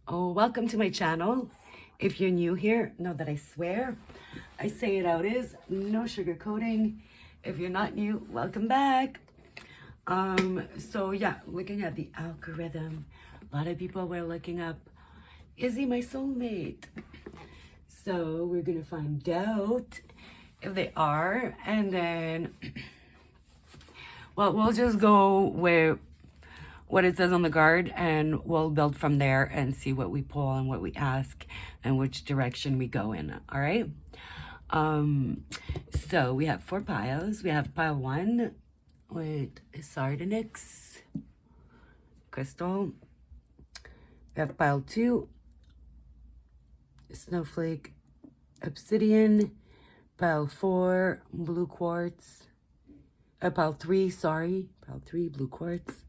Oh, welcome to my channel. If you're new here, know that I swear, I say it out is no sugarcoating. If you're not new, welcome back. So yeah, looking at the algorithm, a lot of people were looking up, is he my soulmate? So we're gonna find out if they are, and then, well, we'll just go where what it says on the card, and we'll build from there and see what we pull and what we ask and which direction we go in. All right. So we have 4 piles. We have pile 1 with Sardonyx crystal. We have pile 2, Snowflake, Obsidian. Pile 4, blue quartz. Pile 3, sorry. Pile 3, blue quartz.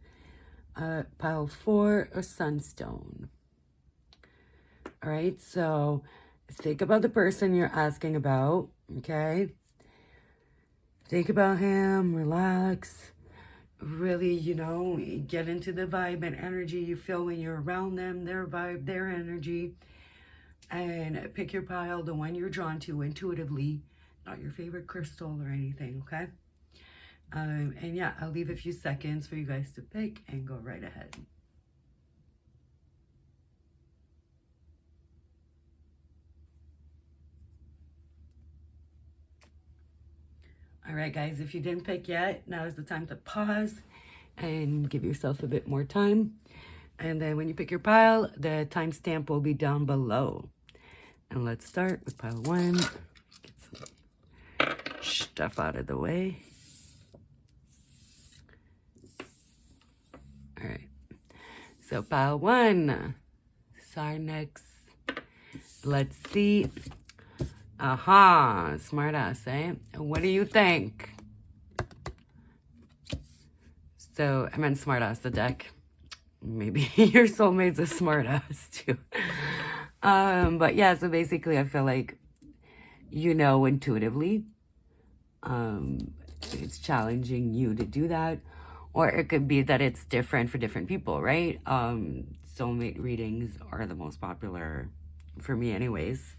Pile 4, a Sunstone. All right, so think about the person you're asking about, okay? Think about him, relax, really, you know, get into the vibe and energy you feel when you're around them, their vibe, their energy, and pick your pile, the one you're drawn to intuitively, not your favorite crystal or anything, okay? And yeah, I'll leave a few seconds for you guys to pick and go right ahead. All right, guys, if you didn't pick yet, now is the time to pause and give yourself a bit more time. And then when you pick your pile, the timestamp will be down below. And let's start with pile 1. Get some stuff out of the way. All right, so pile 1, Sardonyx. Let's see. Aha, smartass, eh? What do you think? So, I meant smartass, the deck. Maybe your soulmate's a smartass too. But yeah, so basically I feel like you know intuitively. It's challenging you to do that. Or it could be that it's different for different people, right? Soulmate readings are the most popular for me anyways.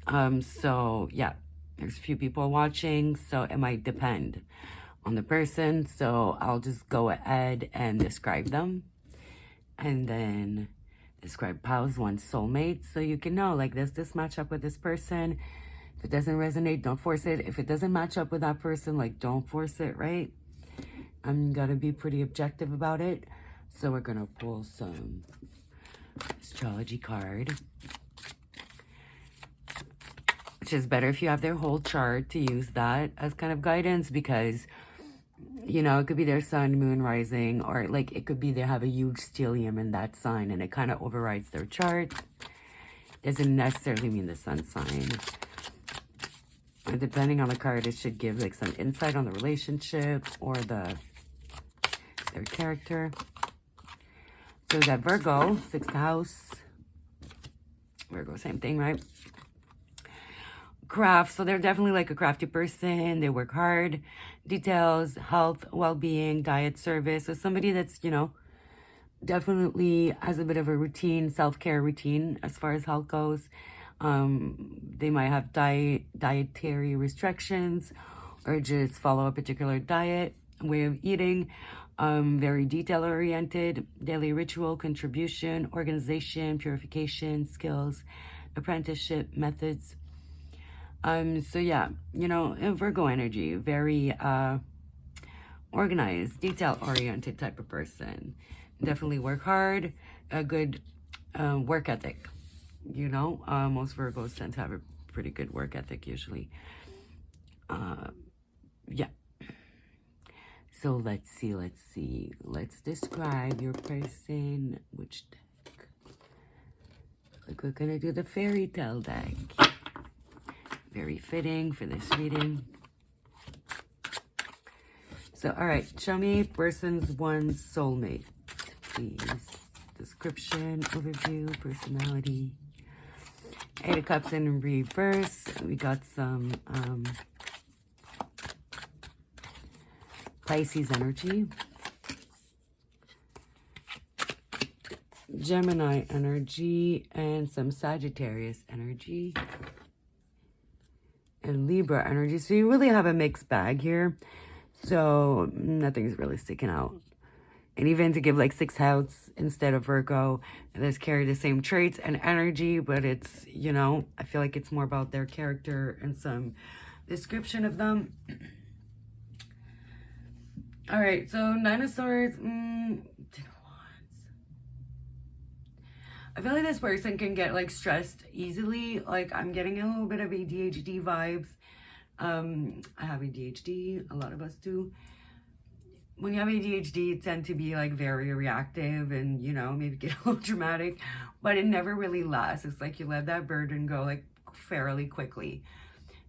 So yeah, there's a few people watching, so it might depend on the person. So I'll just go ahead and describe them. And then describe piles 1 soulmate, so you can know, like, does this match up with this person? If it doesn't resonate, don't force it. If it doesn't match up with that person, like, don't force it, right? I'm gonna be pretty objective about it. So we're gonna pull some astrology card, which is better if you have their whole chart to use that as kind of guidance, because, you know, it could be their sun, moon, rising, or like it could be they have a huge stellium in that sign and it kind of overrides their chart. Doesn't necessarily mean the sun sign. And depending on the card, it should give like some insight on the relationship or their character. So we got Virgo, 6th house. Virgo, same thing, right? Craft, so they're definitely like a crafty person. They work hard. Details, health, well-being, diet, service. So somebody that's, you know, definitely has a bit of a routine, self-care routine as far as health goes. They might have dietary restrictions or just follow a particular diet, way of eating. Very detail-oriented, daily ritual, contribution, organization, purification, skills, apprenticeship, methods. So yeah, you know, Virgo energy, very organized, detail-oriented type of person. Definitely work hard, a good work ethic. You know, most Virgos tend to have a pretty good work ethic usually. Yeah. So let's see. Let's describe your person. Which deck? Like, we're gonna do the fairy tale deck. Very fitting for this reading. So, all right, show me person's 1 soulmate, please. Description, overview, personality. 8 of Cups in reverse. We got some Pisces energy. Gemini energy and some Sagittarius energy and Libra energy. So you really have a mixed bag here. So nothing's really sticking out. And even to give like 6 outs instead of Virgo, this carry the same traits and energy, but it's, you know, I feel like it's more about their character and some description of them. All right, so 9 of Swords, 10 of Wands. I feel like this person can get like stressed easily. Like I'm getting a little bit of ADHD vibes. I have ADHD, a lot of us do. When you have ADHD, you tend to be like very reactive and, you know, maybe get a little dramatic, but it never really lasts. It's like you let that burden go like fairly quickly.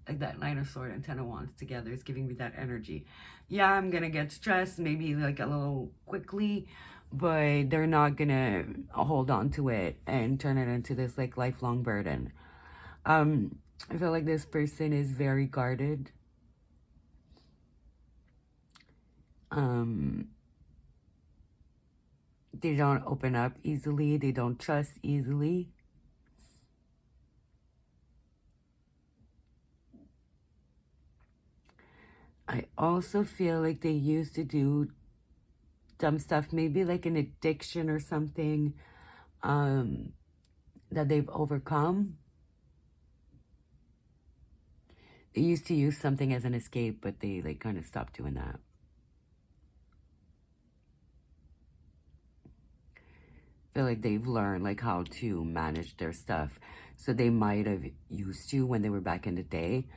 Like that 9 of Swords and 10 of Wands together is giving me that energy. Yeah, I'm gonna get stressed, maybe like a little quickly, but they're not gonna hold on to it and turn it into this like lifelong burden. I feel like this person is very guarded. They don't open up easily. They don't trust easily. I also feel like they used to do dumb stuff, maybe like an addiction or something that they've overcome. They used to use something as an escape, but they like kind of stopped doing that. I feel like they've learned like how to manage their stuff. So they might have used to when they were back in the day,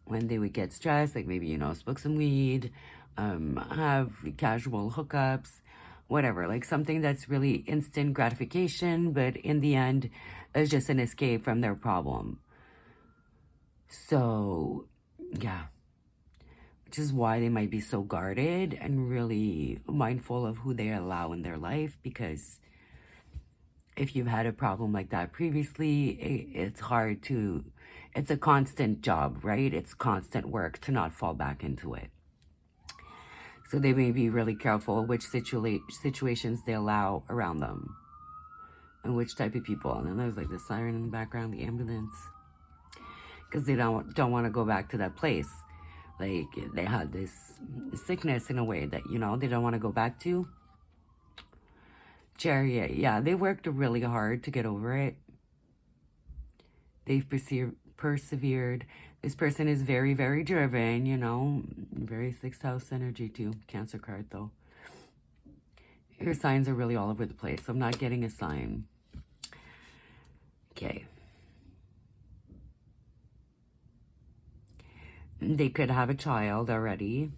when they would get stressed, like maybe, you know, smoke some weed, have casual hookups, whatever, like something that's really instant gratification, but in the end, it's just an escape from their problem. So, yeah, which is why they might be so guarded and really mindful of who they allow in their life, because if you've had a problem like that previously, it's hard to, it's a constant job, right? It's constant work to not fall back into it. So they may be really careful which situations they allow around them and which type of people. And then there's like the siren in the background, the ambulance, because they don't want to go back to that place. Like they had this sickness in a way that, you know, they don't want to go back to. Chariot, yeah, they worked really hard to get over it. They've persevered. This person is very, very driven, you know, very 6th house energy too. Cancer card though. Your signs are really all over the place. I'm not getting a sign. Okay. They could have a child already.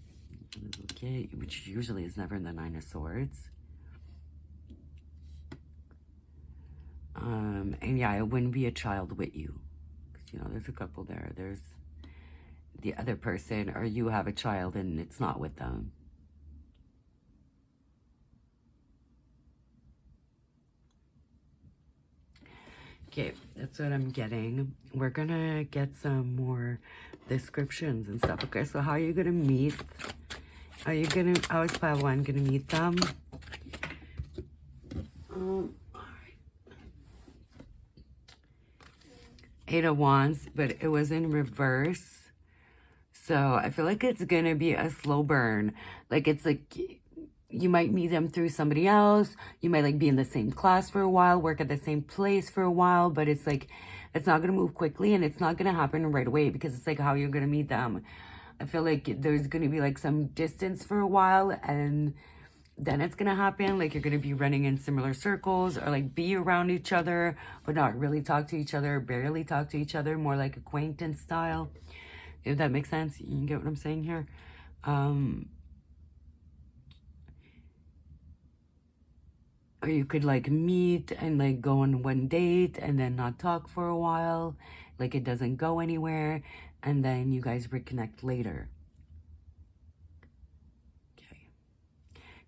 Okay, which usually is never in the 9 of Swords. And yeah, it wouldn't be a child with you. You know, there's a couple there. There's the other person, or you have a child and it's not with them. Okay, that's what I'm getting. We're gonna get some more descriptions and stuff. Okay, so how are you gonna meet? How is pile 1 gonna meet them? Eight of Wands, but it was in reverse. So I feel like it's gonna be a slow burn. Like it's like you might meet them through somebody else. You might like be in the same class for a while, work at the same place for a while, but it's like it's not gonna move quickly and it's not gonna happen right away, because it's like how you're gonna meet them. I feel like there's gonna be like some distance for a while, and then it's gonna happen. Like you're gonna be running in similar circles, or like be around each other but not really talk to each other, barely talk to each other, more like acquaintance style, if that makes sense. You get what I'm saying here? Or you could like meet and like go on one date and then not talk for a while, like it doesn't go anywhere, and then you guys reconnect later.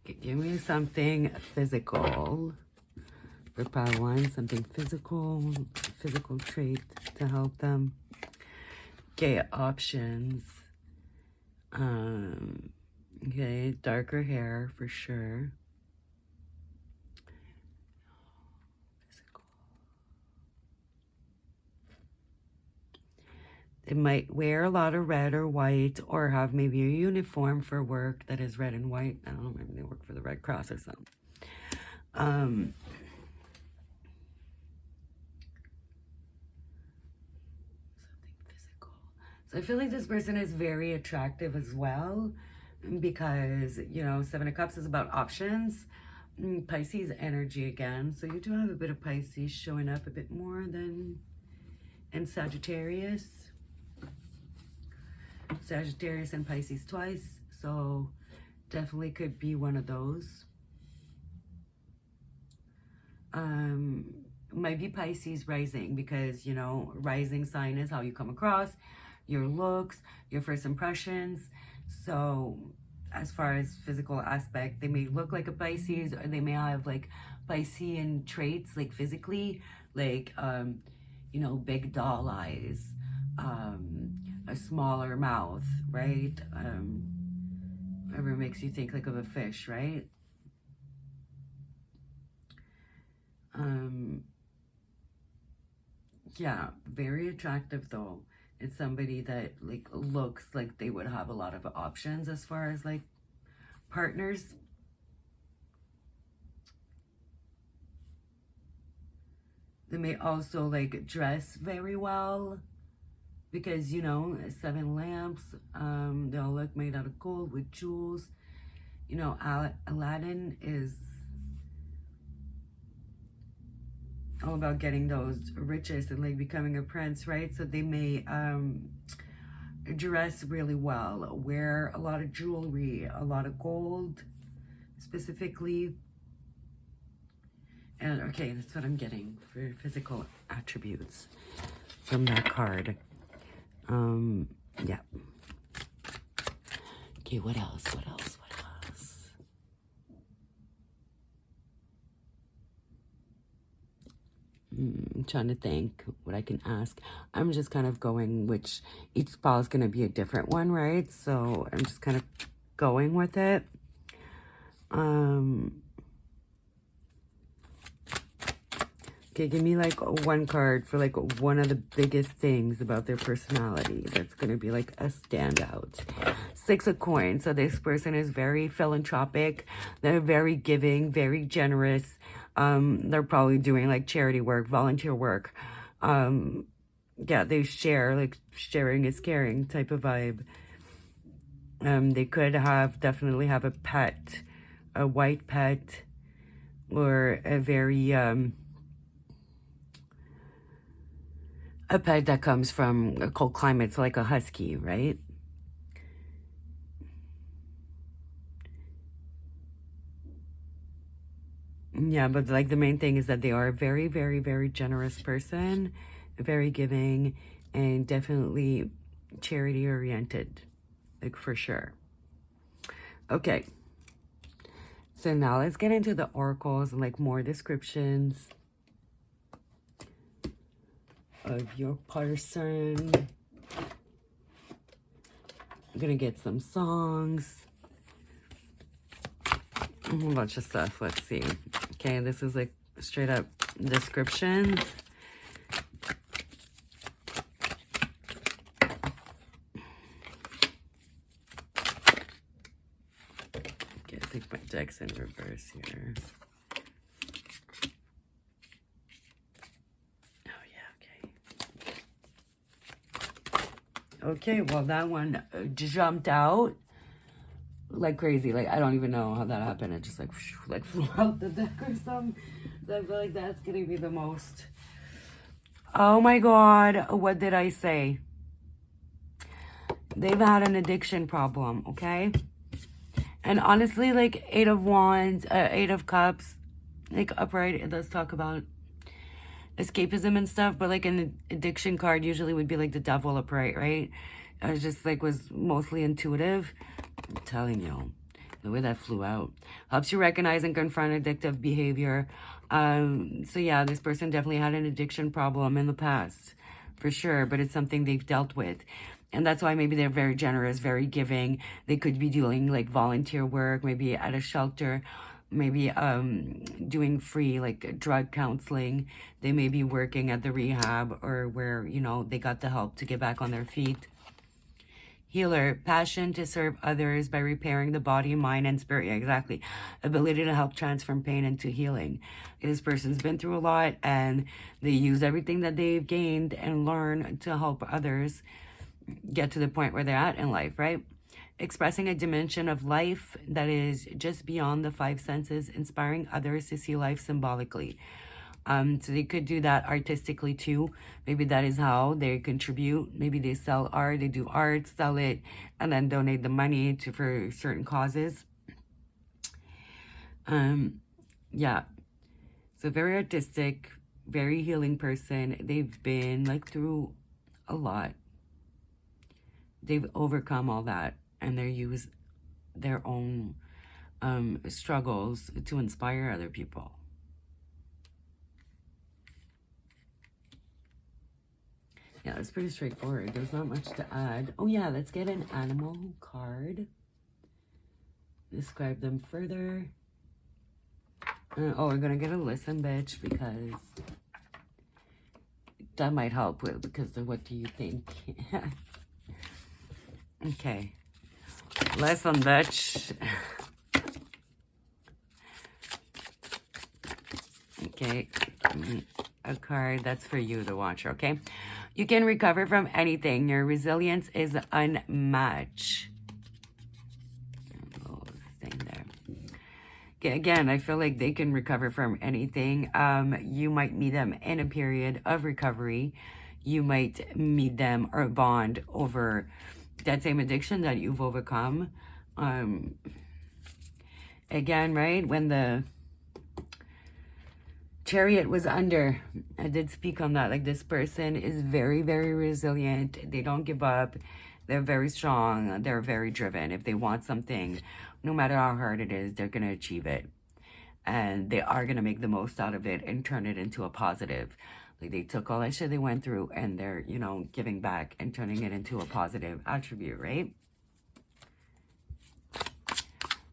Okay, give me something physical for pile 1, something physical trait to help them. Okay, options. Okay, darker hair for sure. They might wear a lot of red or white, or have maybe a uniform for work that is red and white. I don't know, maybe they work for the Red Cross or something. Something physical. So I feel like this person is very attractive as well, because, you know, Seven of Cups is about options. Pisces energy again. So you do have a bit of Pisces showing up a bit more than in Sagittarius. Sagittarius and Pisces twice. So definitely could be one of those. Might be Pisces rising, because, you know, rising sign is how you come across, your looks, your first impressions. So as far as physical aspect, they may look like a Pisces, or they may have like Piscean traits, like physically, like, you know, big doll eyes, a smaller mouth, right? Whatever makes you think like of a fish, right? Yeah, very attractive though. It's somebody that like looks like they would have a lot of options as far as like partners. They may also like dress very well, because, you know, 7 lamps, they all look made out of gold with jewels. You know, Aladdin is all about getting those riches and like becoming a prince, right? So they may dress really well, wear a lot of jewelry, a lot of gold specifically. And okay, that's what I'm getting for physical attributes from that card. Yeah. Okay, what else? What else? What else? I'm trying to think what I can ask. I'm just kind of going, which each spell is going to be a different one, right? So I'm just kind of going with it. Okay, give me like one card for like one of the biggest things about their personality that's going to be like a standout. 6 of Coins. So this person is very philanthropic. They're very giving, very generous. They're probably doing like charity work, volunteer work. Yeah, they share, like sharing is caring type of vibe. They could definitely have a pet, a white pet, or a very, a pet that comes from a cold climate, so like a husky, right? Yeah, but like the main thing is that they are a very, very, very generous person, very giving, and definitely charity oriented, like for sure. Okay. So now let's get into the oracles and like more descriptions of your person. I'm gonna get some songs, a whole bunch of stuff. Let's see. Okay, this is like straight up descriptions. Okay, I think my deck's in reverse here. Okay, well, that one jumped out like crazy. Like, I don't even know how that happened. It just, like flew out the deck or something. So I feel like that's going to be the most... Oh, my God. What did I say? They've had an addiction problem, okay? And honestly, like, 8 of Wands, 8 of Cups, like, upright, it does talk about escapism and stuff, but like an addiction card usually would be like the devil upright, right? I was just like, was mostly intuitive. I'm telling you, the way that flew out helps you recognize and confront addictive behavior. So yeah, this person definitely had an addiction problem in the past, for sure, but it's something they've dealt with. And that's why maybe they're very generous, very giving. They could be doing like volunteer work, maybe at a shelter, maybe doing free like drug counseling. They may be working at the rehab or where, you know, they got the help to get back on their feet. Healer, passion to serve others by repairing the body, mind, and spirit. Yeah, exactly. Ability to help transform pain into healing. This person's been through a lot and they use everything that they've gained and learned to help others get to the point where they're at in life, right? Expressing a dimension of life that is just beyond the five senses, inspiring others to see life symbolically. So they could do that artistically too. Maybe that is how they contribute. Maybe they sell art, they do art, sell it, and then donate the money to for certain causes. Yeah. So very artistic, very healing person. They've been like through a lot. They've overcome all that, and they use their own struggles to inspire other people. Yeah, it's pretty straightforward. There's not much to add. Oh yeah, let's get an animal card. Describe them further. Oh, we're gonna get a listen, bitch, because that might help with, because of what do you think? Okay. Listen, bitch. Okay. A card that's for you, the watcher, okay? You can recover from anything. Your resilience is unmatched. Oh, thing there. Okay, again, I feel like they can recover from anything. You might meet them in a period of recovery. You might meet them or bond over that same addiction that you've overcome. Again, right, when the Chariot was under, I did speak on that. Like, this person is very, very resilient. They don't give up. They're very strong. They're very driven. If they want something, no matter how hard it is, they're going to achieve it. And they are going to make the most out of it and turn it into a positive. Like, they took all that shit they went through and they're, you know, giving back and turning it into a positive attribute, right?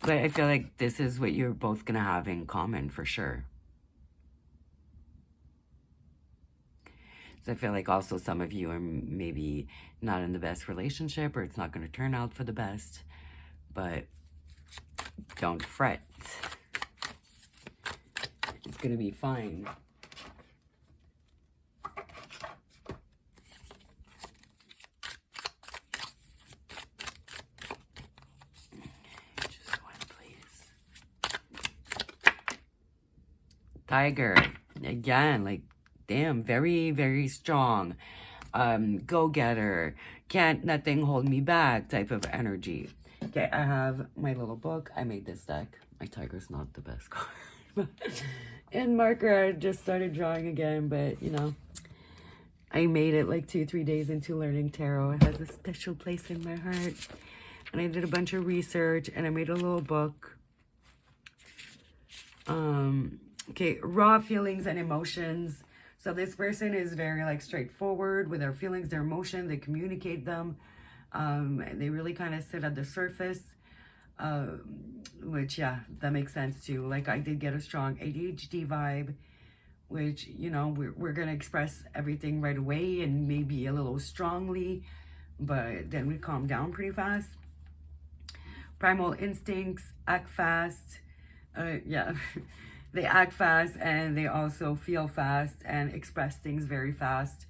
But I feel like this is what you're both going to have in common for sure. So I feel like also some of you are maybe not in the best relationship, or it's not going to turn out for the best. But don't fret. It's going to be fine. Just one, please. Tiger. Again, like, damn, very, very strong. Go-getter. Can't nothing hold me back type of energy. Okay, I have my little book. I made this deck. My tiger's not the best card. And marker, I just started drawing again, but, you know, I made it like 2-3 days into learning tarot. It has a special place in my heart. And I did a bunch of research, and I made a little book. Okay, raw feelings and emotions. So this person is very like straightforward with their feelings, their emotion. They communicate them. They really kind of sit at the surface, which, yeah, that makes sense too. Like, I did get a strong ADHD vibe, which, you know, we're going to express everything right away and maybe a little strongly, but then we calm down pretty fast. Primal instincts, act fast. Yeah. They act fast and they also feel fast and express things very fast.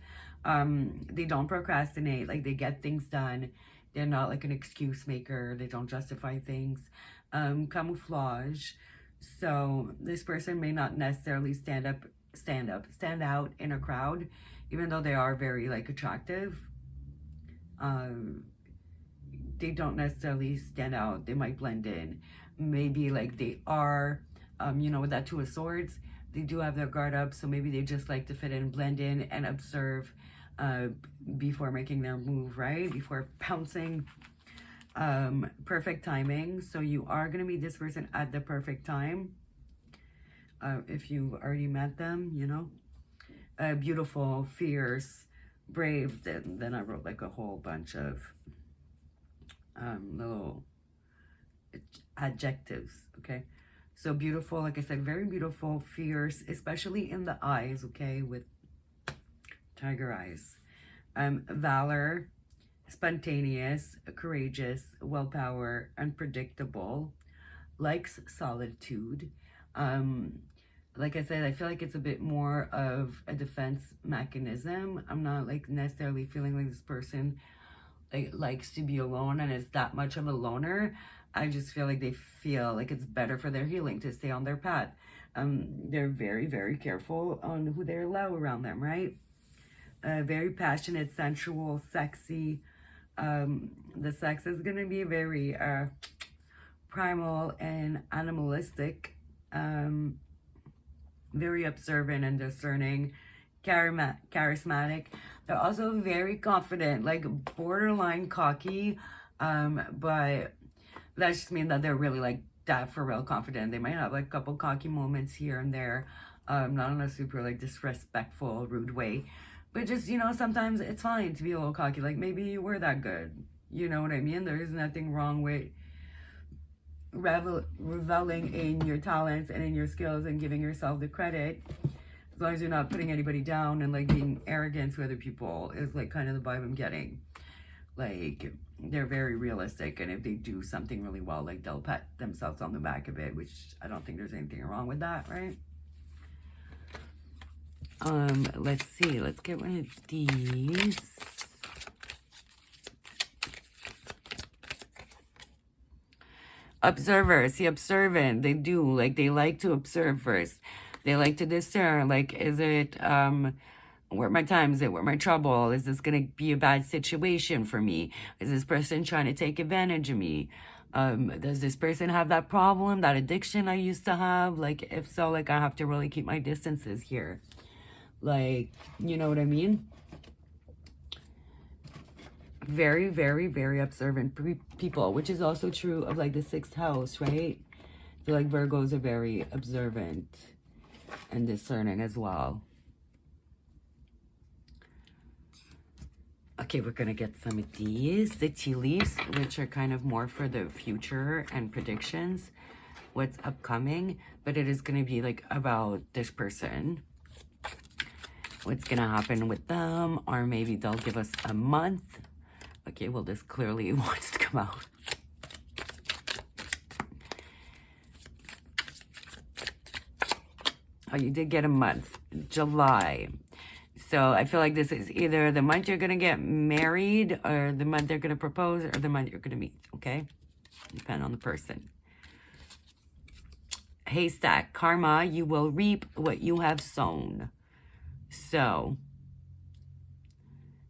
They don't procrastinate, like they get things done. They're not like an excuse maker. They don't justify things. Camouflage. So this person may not necessarily stand out in a crowd, even though they are very like attractive. They don't necessarily stand out. They might blend in. Maybe like they are, you know, with that Two of Swords, they do have their guard up, so maybe they just like to fit in, blend in, and observe before making their move, right? Before pouncing. Perfect timing. So you are going to meet this person at the perfect time. If you already met them, you know. Beautiful, fierce, brave. Then I wrote like a whole bunch of little adjectives, okay? So beautiful, like I said, very beautiful, fierce, especially in the eyes, okay, with tiger eyes. Valor, spontaneous, courageous, willpower, unpredictable, likes solitude. Like I said, I feel like it's a bit more of a defense mechanism. I'm not like necessarily feeling like this person like likes to be alone and is that much of a loner. I just feel like they feel like it's better for their healing to stay on their path. They're very, very careful on who they allow around them, right? Very passionate, sensual, sexy. The sex is gonna be very primal and animalistic. Very observant and discerning, charismatic. They're also very confident, like borderline cocky, but that just means that they're really like that for real confident. They might have like a couple cocky moments here and there, not in a super like disrespectful, rude way, but just, you know, sometimes it's fine to be a little cocky. Like maybe you were that good, you know what I mean? There is nothing wrong with reveling in your talents and in your skills and giving yourself the credit, as long as you're not putting anybody down and like being arrogant to other people, is like kind of the vibe I'm getting. Like they're very realistic, and if they do something really well, like they'll pat themselves on the back of it, which I don't think there's anything wrong with that, right? Let's see, let's get one of these. Observers, the observant, they do, like, they like to observe first. They like to discern, like, is it, worth my time? Is it worth my trouble? Is this going to be a bad situation for me? Is this person trying to take advantage of me? Does this person have that problem, that addiction I used to have? Like, if so, like, I have to really keep my distances here. Like, you know what I mean? Very, very, very observant people, which is also true of like the 6th house, right? I feel like Virgos are very observant and discerning as well. Okay, we're gonna get some of these, the tea leaves, which are kind of more for the future and predictions, what's upcoming, but it is gonna be like about this person, what's gonna happen with them, or maybe they'll give us a month. Okay, well, this clearly wants to come out. Oh, you did get a month, July. So I feel like this is either the month you're going to get married, or the month they're going to propose, or the month you're going to meet, okay? Depending on the person. Haystack, karma, you will reap what you have sown. So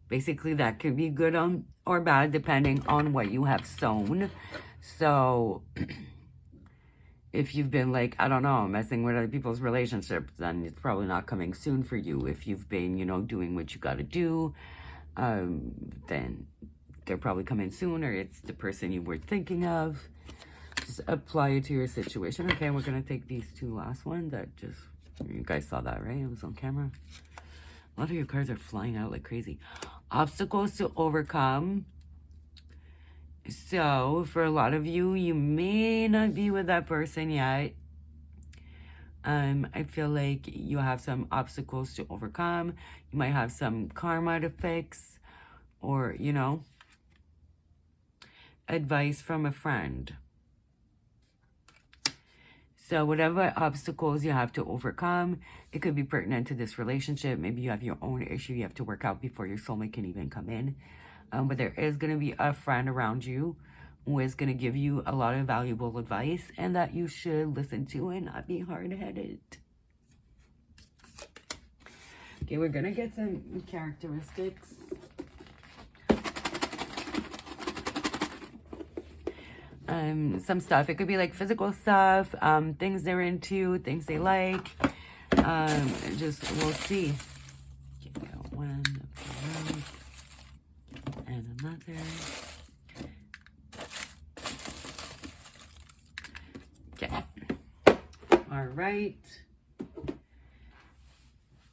basically that could be good or bad depending on what you have sown. So if you've been like, I don't know, messing with other people's relationships, then it's probably not coming soon for you. If you've been, you know, doing what you got to do, then they're probably coming soon, or it's the person you were thinking of. Just apply it to your situation. Okay, we're going to take these 2 last ones that just, you guys saw that, right? It was on camera. A lot of your cards are flying out like crazy. Obstacles to overcome. So, for a lot of you, you may not be with that person yet. I feel like you have some obstacles to overcome. You might have some karma to fix, or, you know, advice from a friend. So whatever obstacles you have to overcome, it could be pertinent to this relationship. Maybe you have your own issue you have to work out before your soulmate can even come in. But there is going to be a friend around you who is going to give you a lot of valuable advice, and that you should listen to and not be hard-headed. Okay, we're going to get some characteristics. Some stuff. It could be like physical stuff, things they're into, things they like. Just, we'll see. Okay, got one and another. Okay. All right.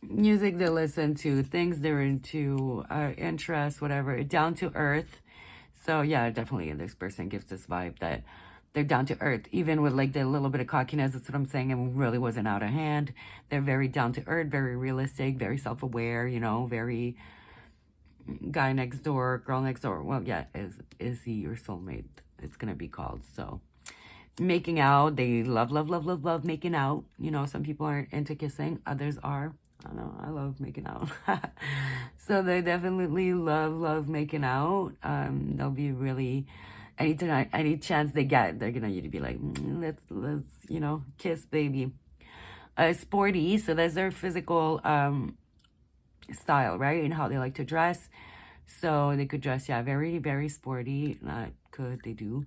Music they listen to, things they're into, interests, whatever. Down to earth. So yeah, definitely this person gives this vibe that They're down to earth, even with like the little bit of cockiness. That's what I'm saying. It really wasn't out of hand. They're very down to earth, very realistic, very self-aware, you know, very guy next door, girl next door. Well, yeah, is he your soulmate? It's gonna be called. So making out, they love, love, love, love, love making out. You know, some people aren't into kissing, others are. I don't know, I love making out. So they definitely love, love making out. They'll be really, anytime, any chance they get, they're gonna be like, let's, you know, kiss, baby. Sporty, so that's their physical style, right? And how they like to dress. So they could dress, yeah, very, very sporty. Not could, they do.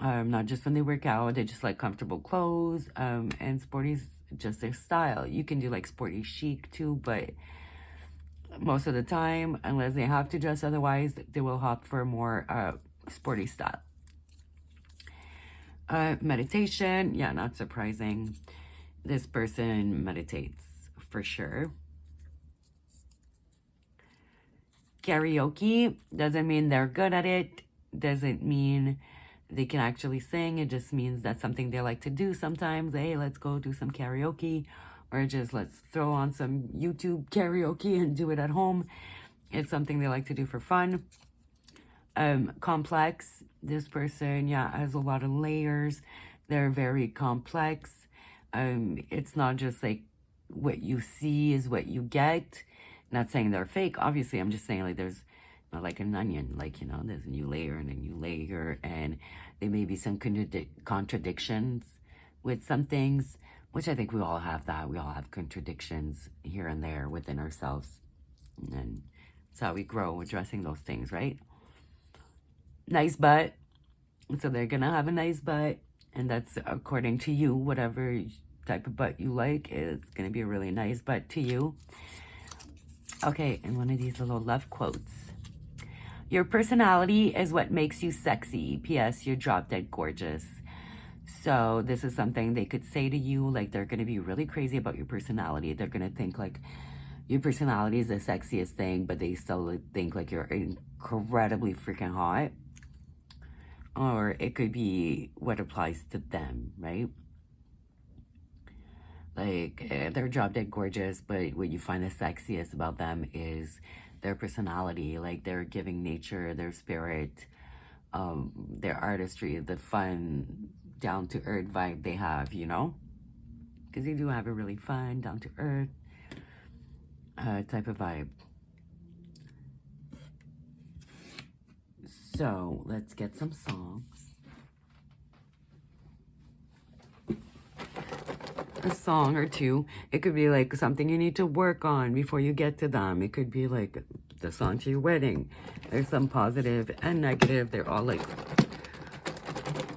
Not just when they work out, they just like comfortable clothes. And sporty's just their style. You can do like sporty chic too, but most of the time, unless they have to dress otherwise, they will opt for more sporty style. Meditation, yeah, not surprising. This person meditates for sure. Karaoke doesn't mean they're good at it, doesn't mean they can actually sing. It just means that's something they like to do sometimes. Hey, let's go do some karaoke, or just let's throw on some YouTube karaoke and do it at home. It's something they like to do for fun. Complex, this person, yeah, has a lot of layers. They're very complex. It's not just like what you see is what you get. Not saying they're fake, obviously. I'm just saying like there's not like an onion, like, you know, there's a new layer and a new layer, and there may be some contradictions with some things, which I think we all have that. We all have contradictions here and there within ourselves, and that's how we grow, addressing those things, right? Nice butt, so they're gonna have a nice butt, and that's according to you. Whatever type of butt you like, it's gonna be a really nice butt to you. Okay, and one of these little love quotes. Your personality is what makes you sexy. P.S. You're drop dead gorgeous. So this is something they could say to you, like they're going to be really crazy about your personality. They're going to think like your personality is the sexiest thing, but they still think like you're incredibly freaking hot. Or it could be what applies to them, right? Like, they're drop dead gorgeous, but what you find the sexiest about them is their personality, like their giving nature, their spirit, their artistry, the fun, down-to-earth vibe they have, you know? Because they do have a really fun, down-to-earth type of vibe. So, let's get some songs. A song or two. It could be like something you need to work on before you get to them. It could be like the song to your wedding. There's some positive and negative. They're all like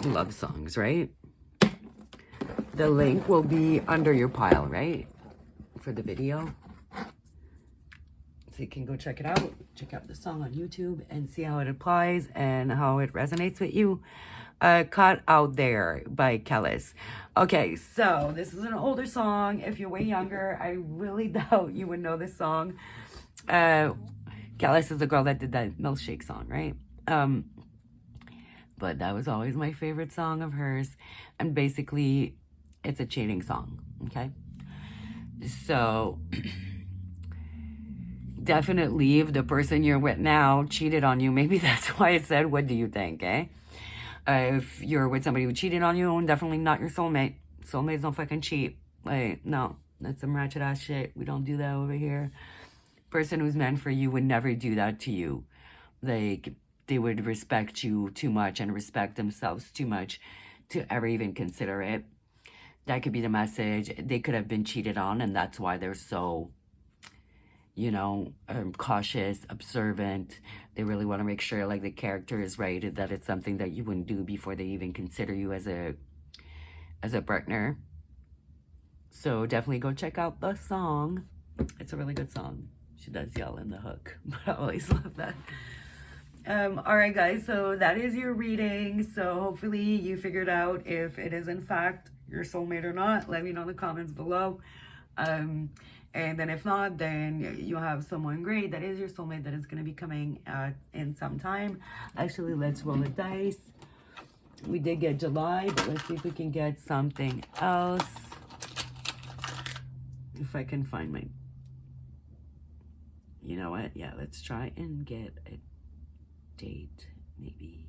love songs, right? The link will be under your pile, right? For the video. So you can go check it out. Check out the song on YouTube and see how it applies and how it resonates with you. Cut Out There by Kellis. Okay, so this is an older song. If you're way younger, I really doubt you would know this song. Kellis is the girl that did that Milkshake song, right? But that was always my favorite song of hers. And basically, it's a cheating song, okay? So, definitely if the person you're with now cheated on you, maybe that's why it said, what do you think, eh? If you're with somebody who cheated on you, definitely not your soulmate. Soulmates don't fucking cheat. Like, no, that's some ratchet ass shit. We don't do that over here. Person who's meant for you would never do that to you. Like, they would respect you too much and respect themselves too much to ever even consider it. That could be the message. They could have been cheated on, and that's why they're so, you know, cautious, observant. They really want to make sure like the character is right, that it's something that you wouldn't do before they even consider you as a partner. So definitely go check out the song. It's a really good song. She does yell in the hook, but I always love that. All right, guys, so that is your reading. So hopefully you figured out if it is in fact your soulmate or not. Let me know in the comments below. And then if not, then you have someone great that is your soulmate that is going to be coming in some time. Actually, let's roll the dice. We did get July, but let's see if we can get something else. If I can find my... You know what? Yeah, let's try and get a date, maybe.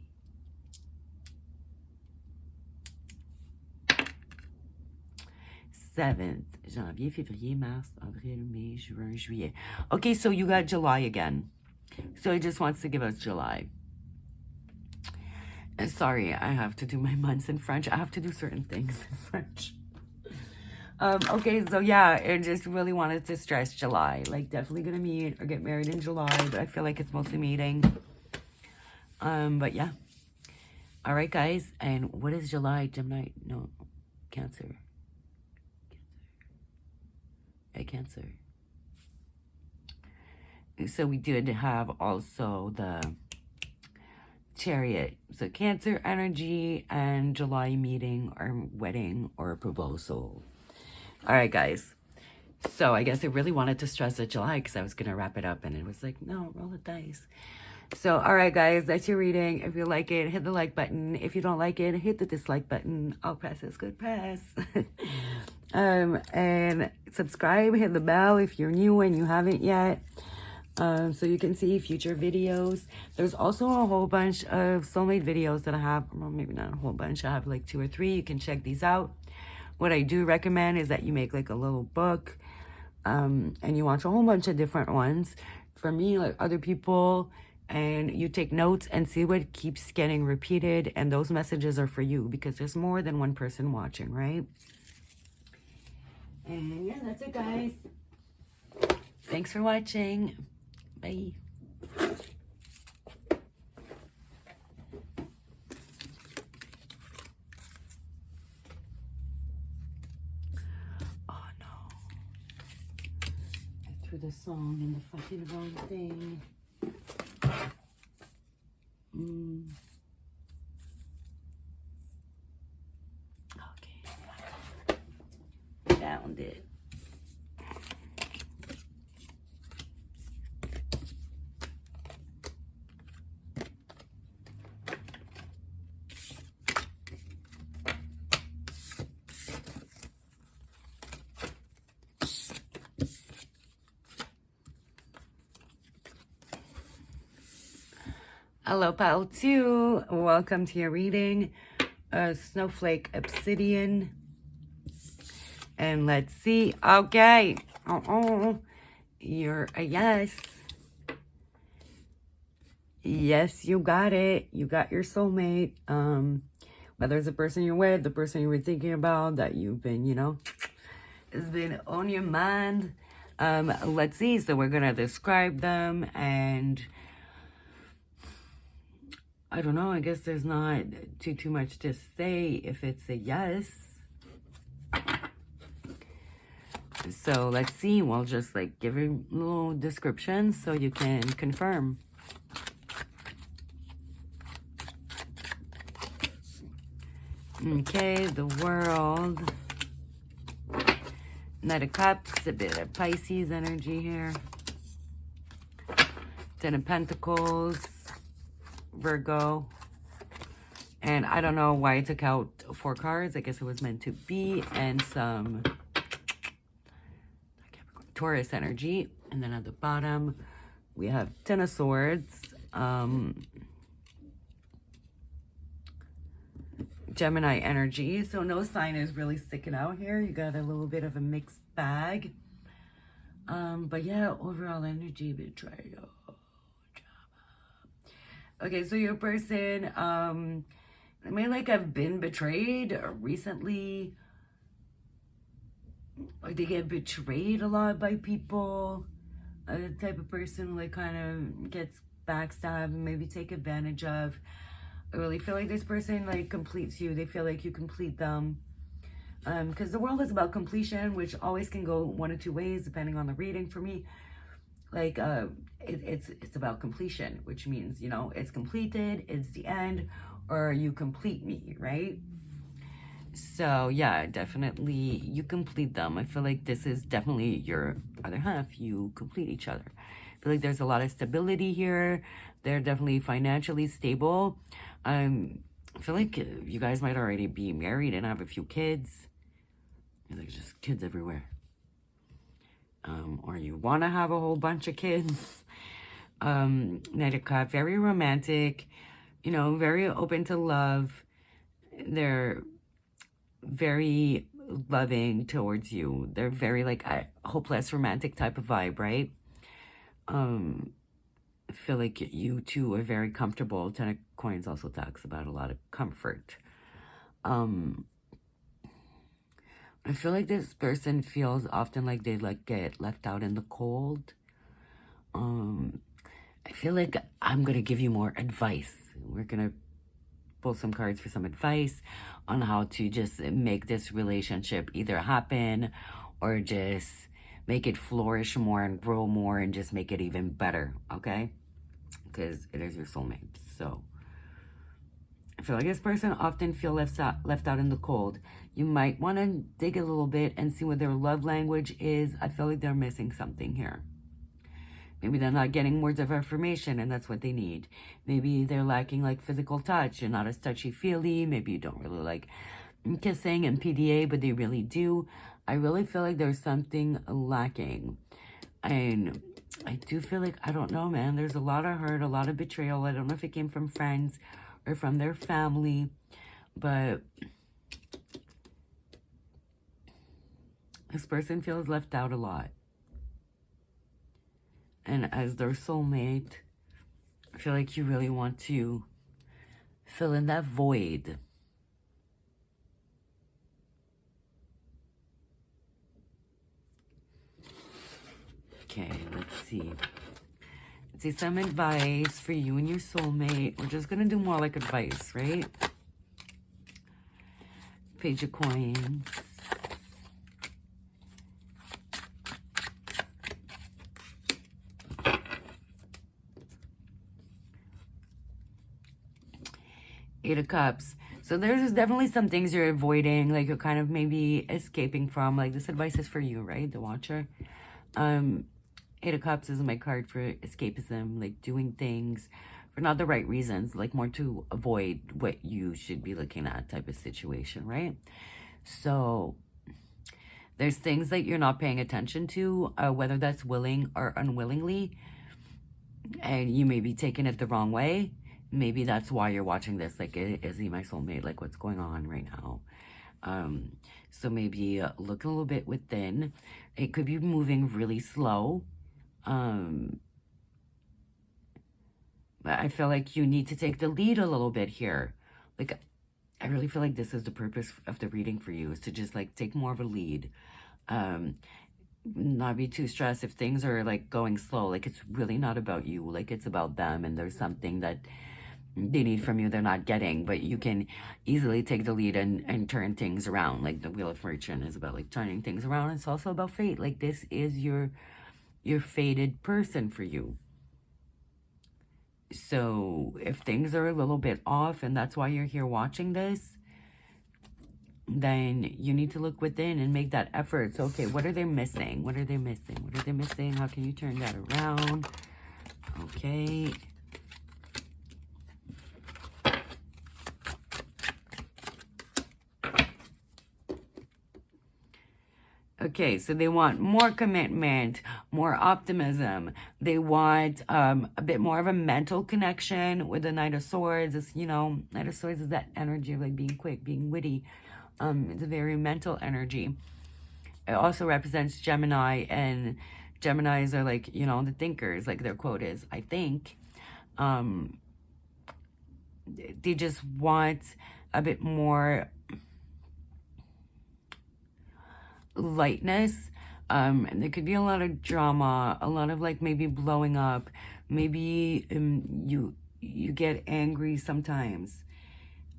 Janvier, février, mars, avril, mai, juin, juillet. Okay, so you got July again. So it just wants to give us July. Sorry, I have to do my months in French. I have to do certain things in French. Okay, so yeah, it just really wanted to stress July. Like, definitely gonna meet or get married in July, but I feel like it's mostly meeting. But yeah. All right, guys. And what is July? Gemini? No, Cancer. Cancer. So we did have also the Chariot. So Cancer energy and July meeting or wedding or proposal. All right, guys. So I guess I really wanted to stress that July because I was going to wrap it up and it was like, no, roll the dice. So, all right, guys, that's your reading. If you like it, hit the like button. If you don't like it, hit the dislike button. All press is good press. And subscribe, hit the bell if you're new and you haven't yet. So you can see future videos. There's also a whole bunch of soulmate videos that I have. Well, maybe not a whole bunch. I have like 2 or 3. You can check these out. What I do recommend is that you make like a little book and you watch a whole bunch of different ones. For me, like other people, and you take notes and see what keeps getting repeated. And those messages are for you because there's more than one person watching, right? And yeah, that's it, guys. Thanks for watching. Bye. Oh no. I threw the song in the fucking wrong thing. Okay. Found it. Hello, pal 2. Welcome to your reading. Snowflake, Obsidian. And let's see. Okay. You're a yes. Yes, you got it. You got your soulmate. Whether it's the person you're with, the person you were thinking about, that you've been, you know, has been on your mind. Let's see. So we're going to describe them and... I don't know. I guess there's not too much to say if it's a yes. So let's see. We'll just like give you a little description so you can confirm. Okay, the World. Knight of Cups, a bit of Pisces energy here. 10 of Pentacles. Virgo, and I don't know why I took out 4 cards. I guess it was meant to be, and some Taurus energy. And then at the bottom we have 10 of Swords, Gemini energy. So no sign is really sticking out here. You got a little bit of a mixed bag, but yeah, overall energy, betrayal. Okay, so your person, I may like have been betrayed recently. Or they get betrayed a lot by people. The type of person like kind of gets backstabbed and maybe take advantage of. I really feel like this person like completes you. They feel like you complete them. Because the world is about completion, which always can go 1 or 2 ways depending on the reading for me. Like, it's about completion, which means, you know, it's completed, it's the end, or you complete me, right? So, yeah, definitely you complete them. I feel like this is definitely your other half. You complete each other. I feel like there's a lot of stability here. They're definitely financially stable. I feel like you guys might already be married and have a few kids. There's just kids everywhere. Or you want to have a whole bunch of kids. Knight of Cups, very romantic, you know, very open to love. They're very loving towards you. They're very like a hopeless romantic type of vibe, right? I feel like you two are very comfortable. Ten of Coins also talks about a lot of comfort. I feel like this person feels often like they like get left out in the cold. I feel like I'm gonna give you more advice. We're gonna pull some cards for some advice on how to just make this relationship either happen or just make it flourish more and grow more and just make it even better, okay? Because it is your soulmate. So I feel like this person often feels left out in the cold. You might want to dig a little bit and see what their love language is. I feel like they're missing something here. Maybe they're not getting words of affirmation and that's what they need. Maybe they're lacking like physical touch. You're not as touchy-feely. Maybe you don't really like kissing and PDA, but they really do. I really feel like there's something lacking. And I do feel like, I don't know, man, there's a lot of hurt, a lot of betrayal. I don't know if it came from friends or from their family, but this person feels left out a lot. And as their soulmate, I feel like you really want to fill in that void. Okay, let's see. Let's see some advice for you and your soulmate. We're just going to do more like advice, right? Page of Coins. Eight of Cups. So there's definitely some things you're avoiding, like you're kind of maybe escaping from. Like this advice is for you, right? The Watcher. Eight of Cups is my card for escapism, like doing things for not the right reasons, like more to avoid what you should be looking at type of situation, right? So there's things that you're not paying attention to, whether that's willing or unwillingly, and you may be taking it the wrong way. Maybe that's why you're watching this. Like, is he my soulmate? Like, what's going on right now? So maybe look a little bit within. It could be moving really slow. But I feel like you need to take the lead a little bit here. Like, I really feel like this is the purpose of the reading for you, is to just like take more of a lead. Not be too stressed if things are like going slow. Like, it's really not about you. Like, it's about them, and there's something that they need from you they're not getting, but you can easily take the lead and turn things around. Like the Wheel of Fortune is about like turning things around. It's also about fate. Like, this is your fated person for you. So if things are a little bit off and that's why you're here watching this, then you need to look within and make that effort. So, okay, what are they missing? What are they missing? What are they missing? How can you turn that around? Okay. Okay, so they want more commitment, more optimism. They want a bit more of a mental connection with the Knight of Swords. It's, you know, Knight of Swords is that energy of like being quick, being witty. It's a very mental energy. It also represents Gemini, and Geminis are like, you know, the thinkers. Like their quote is, I think. They just want a bit more lightness, and there could be a lot of drama, a lot of like maybe blowing up, maybe you get angry sometimes,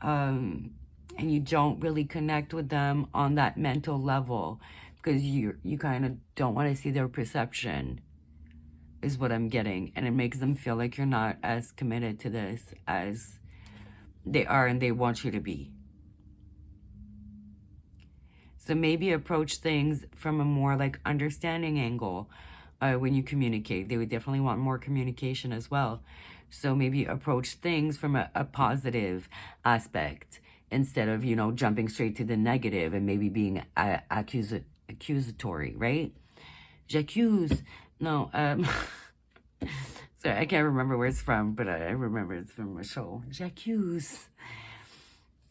and you don't really connect with them on that mental level because you kind of don't want to see their perception, is what I'm getting, and it makes them feel like you're not as committed to this as they are and they want you to be. So maybe approach things from a more like understanding angle when you communicate. They would definitely want more communication as well. So maybe approach things from a positive aspect instead of, you know, jumping straight to the negative and maybe being accusatory, right? J'accuse. No, sorry, I can't remember where it's from, but I remember it's from a show. J'accuse.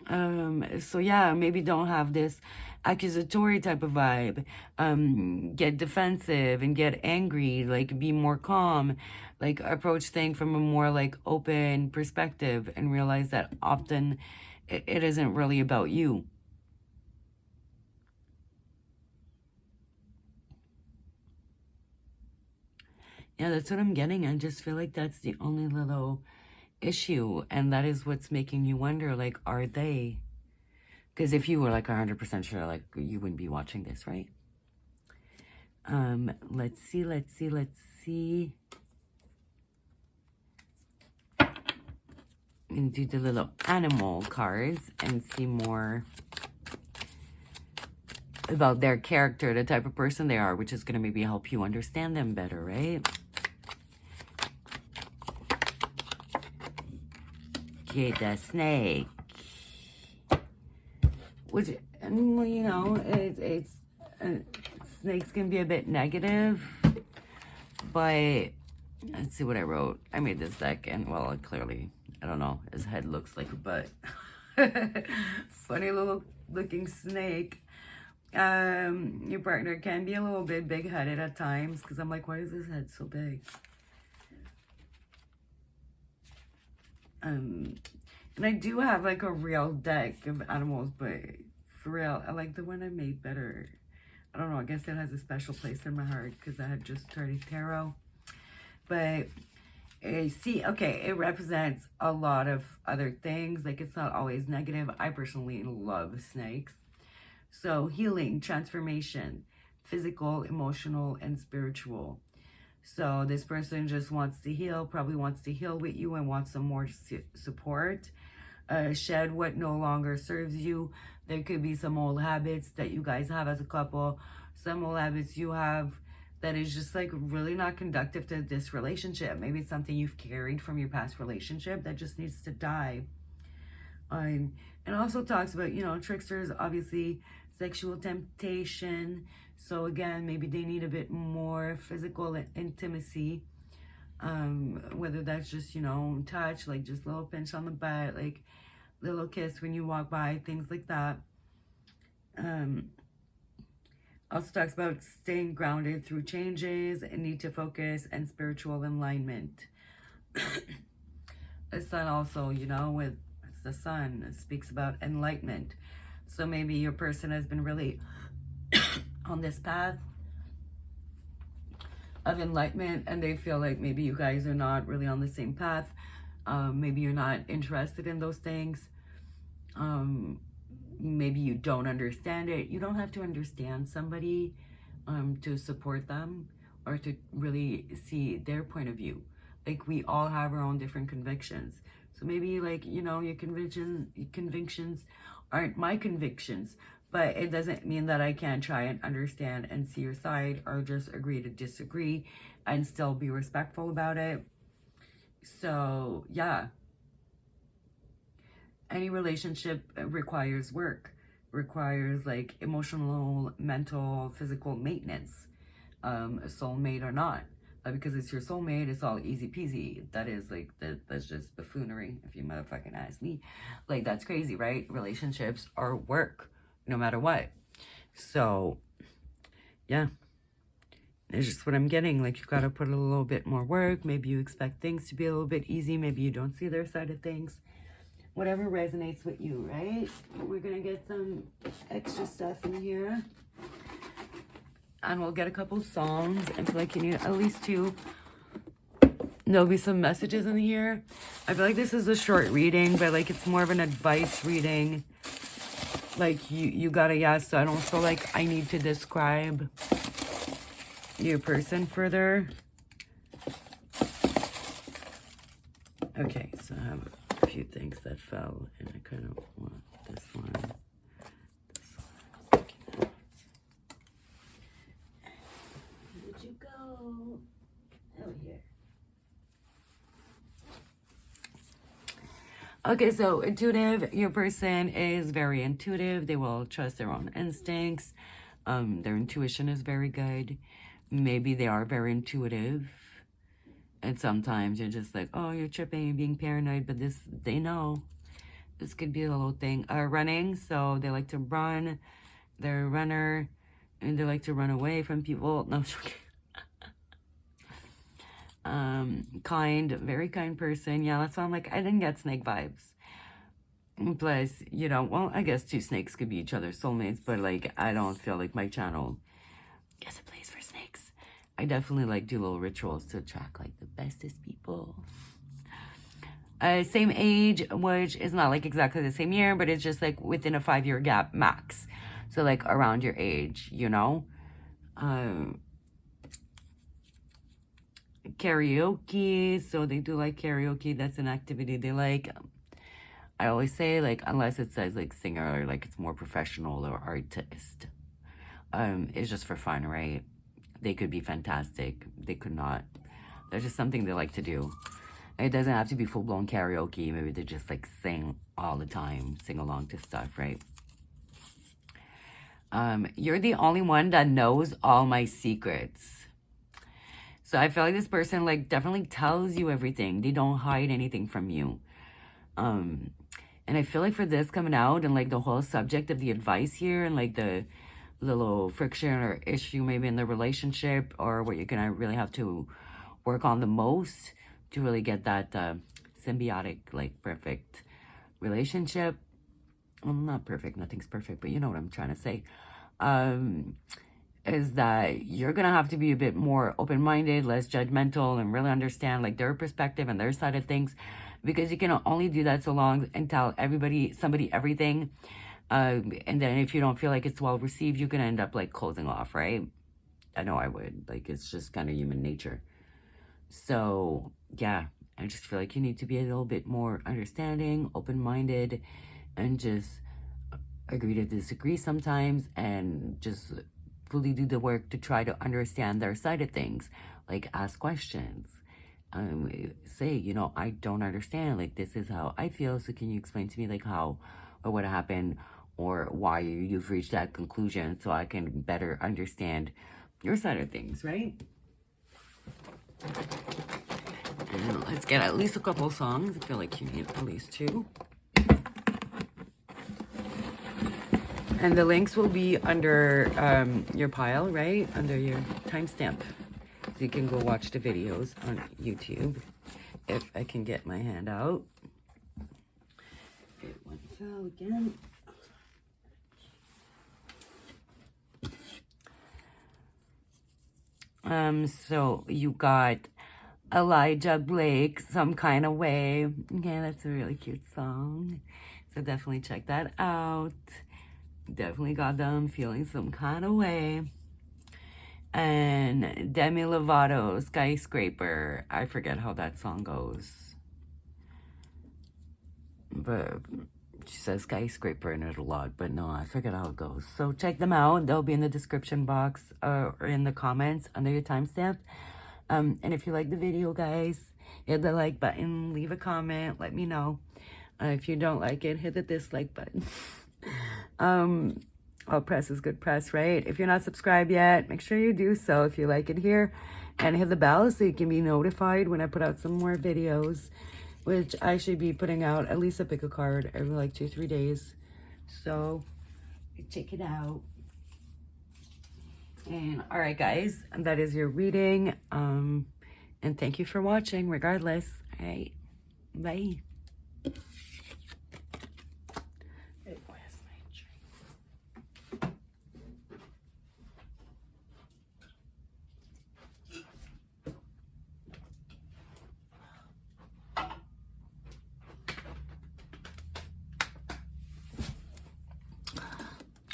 So yeah, maybe don't have this accusatory type of vibe. Get defensive and get angry, like be more calm, like approach things from a more like open perspective and realize that often it isn't really about you. Yeah, that's what I'm getting. I just feel like that's the only little issue, and that is what's making you wonder, like, are they? Because if you were like 100% sure, like, you wouldn't be watching this, right? Let's see. And do the little animal cards and see more about their character, the type of person they are, which is going to maybe help you understand them better, right? Okay, the snake. Which, well, you know, snakes can be a bit negative, but let's see what I wrote. I made this deck, and well, clearly, I don't know, his head looks like a butt. Funny little looking snake. Your partner can be a little bit big-headed at times, because I'm like, why is his head so big? And I do have like a real deck of animals, but for real, I like the one I made better. I don't know, I guess it has a special place in my heart because I had just started tarot. But see, okay, it represents a lot of other things. Like, it's not always negative. I personally love snakes. So healing, transformation, physical, emotional, and spiritual. So this person just wants to heal, probably wants to heal with you and wants some more support. Shed what no longer serves you. There could be some old habits that you guys have as a couple. Some old habits you have that is just like really not conductive to this relationship. Maybe it's something you've carried from your past relationship that just needs to die. And also talks about, you know, tricksters, obviously, sexual temptation. So again, maybe they need a bit more physical intimacy. Whether that's just, you know, touch, like just a little pinch on the butt, like little kiss when you walk by, things like that. Also talks about staying grounded through changes and need to focus and spiritual alignment. The sun also, you know, with the sun speaks about enlightenment. So maybe your person has been really on this path of enlightenment and they feel like maybe you guys are not really on the same path. Maybe you're not interested in those things. Maybe you don't understand it. You don't have to understand somebody to support them or to really see their point of view. Like, we all have our own different convictions. So maybe, like, you know, your convictions aren't my convictions, but it doesn't mean that I can't try and understand and see your side or just agree to disagree and still be respectful about it. So, yeah. Any relationship requires work, requires like emotional, mental, physical maintenance, a soulmate or not. Because it's your soulmate, it's all easy peasy. That is like, that's just buffoonery, if you motherfucking ask me. Like, that's crazy, right? Relationships are work, no matter what. So, yeah. It's just what I'm getting. Like, you gotta put a little bit more work. Maybe you expect things to be a little bit easy. Maybe you don't see their side of things. Whatever resonates with you, right? We're gonna get some extra stuff in here. And we'll get a couple songs. I feel like you need at least 2. There'll be some messages in here. I feel like this is a short reading, but like it's more of an advice reading. Like you gotta, yeah, so I don't feel like I need to describe your person further. Okay, so I have a few things that fell, and I kind of want this one. Where'd you go? Oh, here. Okay, so intuitive, your person is very intuitive. They will trust their own instincts. Their intuition is very good. Maybe they are very intuitive. And sometimes you're just like, oh, you're tripping, you're being paranoid, but this, they know. This could be a little thing. Running, so they like to run. They're a runner, and they like to run away from people. No, I'm joking. Kind, very kind person. Yeah, that's why I'm like, I didn't get snake vibes. Plus, you know, well, I guess two snakes could be each other's soulmates, but like, I don't feel like my channel is a place for snakes. I definitely like do little rituals to attract like the bestest people. Same age, which is not like exactly the same year, but it's just like within a 5-year gap max. So like around your age, you know. Karaoke, so they do like karaoke. That's an activity they like. I always say, like, unless it says like singer or like it's more professional or artist, it's just for fun, right? They could be fantastic, they could not. That's just something they like to do. It doesn't have to be full-blown karaoke. Maybe they just like sing all the time, sing along to stuff, right? You're the only one that knows all my secrets. So I feel like this person like definitely tells you everything. They don't hide anything from you. And I feel like for this coming out and like the whole subject of the advice here and like the little friction or issue maybe in the relationship or what you're gonna really have to work on the most to really get that symbiotic, like perfect relationship. Well, not perfect, nothing's perfect, but you know what I'm trying to say. Is that you're gonna have to be a bit more open-minded, less judgmental, and really understand like their perspective and their side of things, because you can only do that so long and tell somebody everything, and then if you don't feel like it's well received, you're gonna end up like closing off, right? I know I would. Like, it's just kind of human nature. So yeah, I just feel like you need to be a little bit more understanding, open-minded, and just agree to disagree sometimes, and just really do the work to try to understand their side of things. Like, ask questions. Say, you know, I don't understand. Like, this is how I feel. So can you explain to me like how or what happened or why you've reached that conclusion so I can better understand your side of things, right? And let's get at least a couple songs. I feel like you need at least 2. And the links will be under your pile, right? Under your timestamp. So you can go watch the videos on YouTube. If I can get my hand out. It went fell again. So you got Elijah Blake, Some Kind of Way. Okay, that's a really cute song. So definitely check that out. Definitely got them feeling some kind of way. And Demi Lovato, Skyscraper. I forget how that song goes, but she says skyscraper in it a lot, but no, I forget how it goes. So check them out. They'll be in the description box or in the comments under your timestamp. And if you like the video, guys, hit the like button, leave a comment, let me know. If you don't like it, hit the dislike button. All press is good press, right? If you're not subscribed yet, make sure you do so if you like it here, and hit the bell so you can be notified when I put out some more videos, which I should be putting out at least a pick a card every like 2-3 days. So check it out. And all right, guys, that is your reading. And thank you for watching regardless. All right, bye.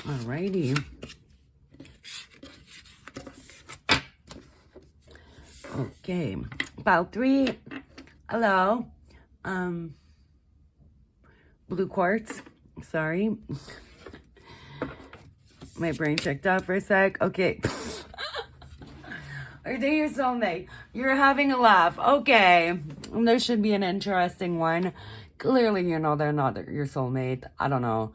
Alrighty. Okay. Pile 3. Hello. Blue quartz. Sorry. My brain checked out for a sec. Okay. Are they your soulmate? You're having a laugh. Okay. This should be an interesting one. clearly, you know, they're not your soulmate. I don't know.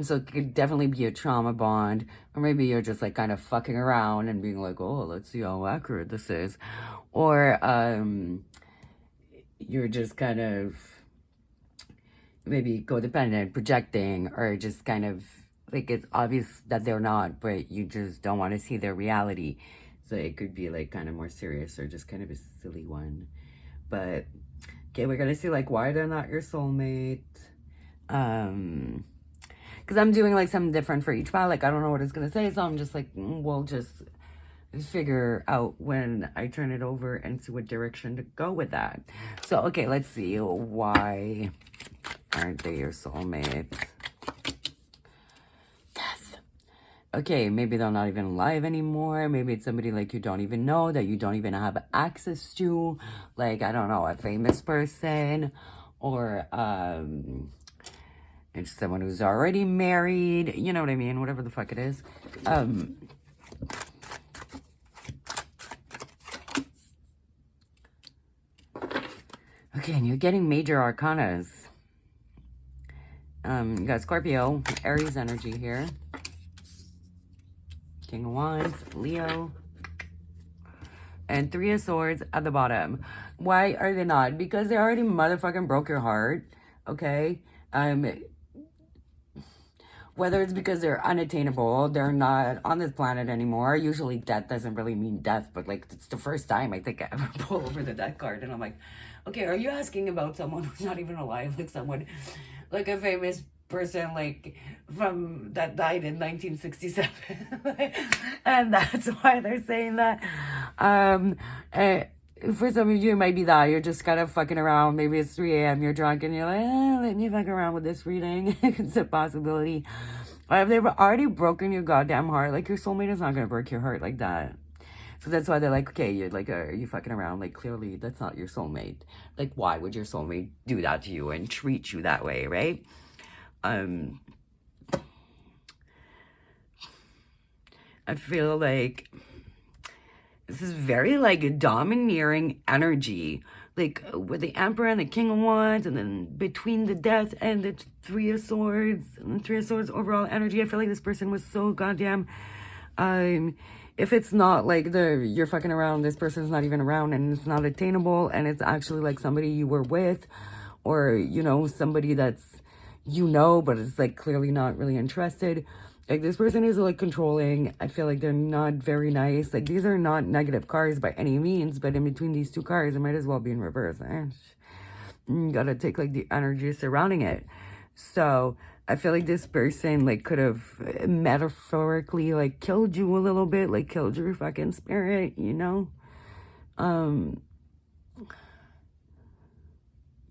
So it could definitely be a trauma bond, or maybe you're just like kind of fucking around and being like, oh, let's see how accurate this is, or you're just kind of maybe codependent, projecting, or just kind of like it's obvious that they're not, but you just don't want to see their reality. So it could be like kind of more serious or just kind of a silly one. But okay, we're gonna see like why they're not your soulmate. Because I'm doing like something different for each file. Like I don't know what it's gonna say, so I'm just like, we'll just figure out when I turn it over and see what direction to go with that. So okay, let's see, why aren't they your soulmate? Death. Okay, maybe they're not even alive anymore. Maybe it's somebody like you don't even know, that you don't even have access to. Like, I don't know, a famous person, or it's someone who's already married. You know what I mean? Whatever the fuck it is. Okay, and you're getting major arcanas. You got Scorpio, Aries energy here. King of Wands, Leo. And Three of Swords at the bottom. Why are they not? Because they already motherfucking broke your heart. Okay? Whether it's because they're unattainable, they're not on this planet anymore. Usually death doesn't really mean death, but like it's the first time I think I ever pull over the death card and I'm like, okay, are you asking about someone who's not even alive? Like someone, like a famous person like from that died in 1967. And that's why they're saying that. For some of you, it might be that you're just kind of fucking around. Maybe it's 3 a.m. You're drunk and you're like, let me fuck around with this reading. It's a possibility. If they've already broken your goddamn heart, like your soulmate is not gonna break your heart like that. So that's why they're like, okay, you're like, are you fucking around? Like, clearly that's not your soulmate. Like, why would your soulmate do that to you and treat you that way, right? I feel like this is very like domineering energy, like with the Emperor and the King of Wands, and then between the Death and the Three of Swords, and the Three of Swords overall energy. I feel like this person was so goddamn, if it's not like you're fucking around, this person's not even around and it's not attainable, and it's actually like somebody you were with, or, you know, somebody that's, you know, but it's like clearly not really interested. Like this person is like controlling. I feel like they're not very nice. Like these are not negative cards by any means, but in between these two cards, it might as well be in reverse. You gotta take like the energy surrounding it. So I feel like this person like could have metaphorically like killed you a little bit, like killed your fucking spirit, you know?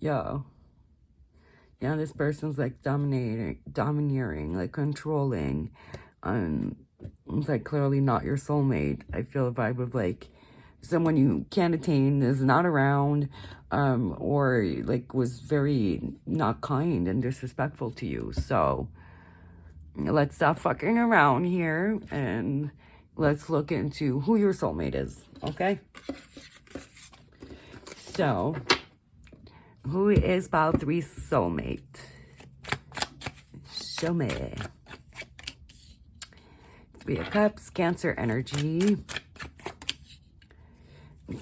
Yeah, this person's like domineering, like controlling. It's like clearly not your soulmate. I feel a vibe of like someone you can't attain, is not around, or like was very not kind and disrespectful to you. So let's stop fucking around here and let's look into who your soulmate is, okay? So, who is pile 3 soulmate? Show me. 3 of Cups, Cancer energy.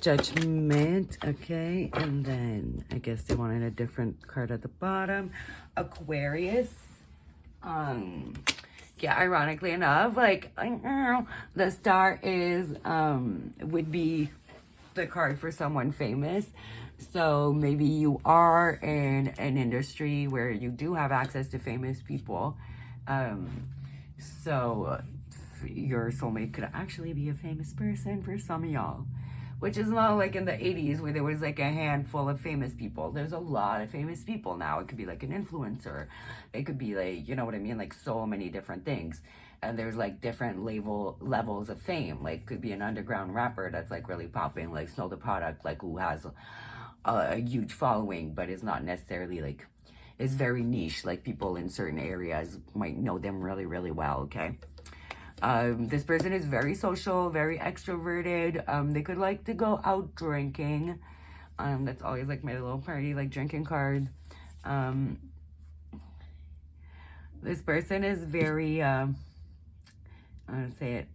Judgment, okay. And then I guess they wanted a different card at the bottom. Aquarius. Yeah, ironically enough, like the star is would be the card for someone famous. So maybe you are in an industry where you do have access to famous people. So your soulmate could actually be a famous person for some of y'all. Which is not like in the 80s where there was like a handful of famous people. There's a lot of famous people now. It could be like an influencer. It could be like, you know what I mean? Like so many different things. And there's like different levels of fame. Like could be an underground rapper that's like really popping, like Snow the Product, like who has a huge following, but is not necessarily like, is very niche. Like people in certain areas might know them really, really well, okay? This person is very social, very extroverted. They could like to go out drinking. That's always like my little party, like drinking card. Um, this person is very, I'm going to say it,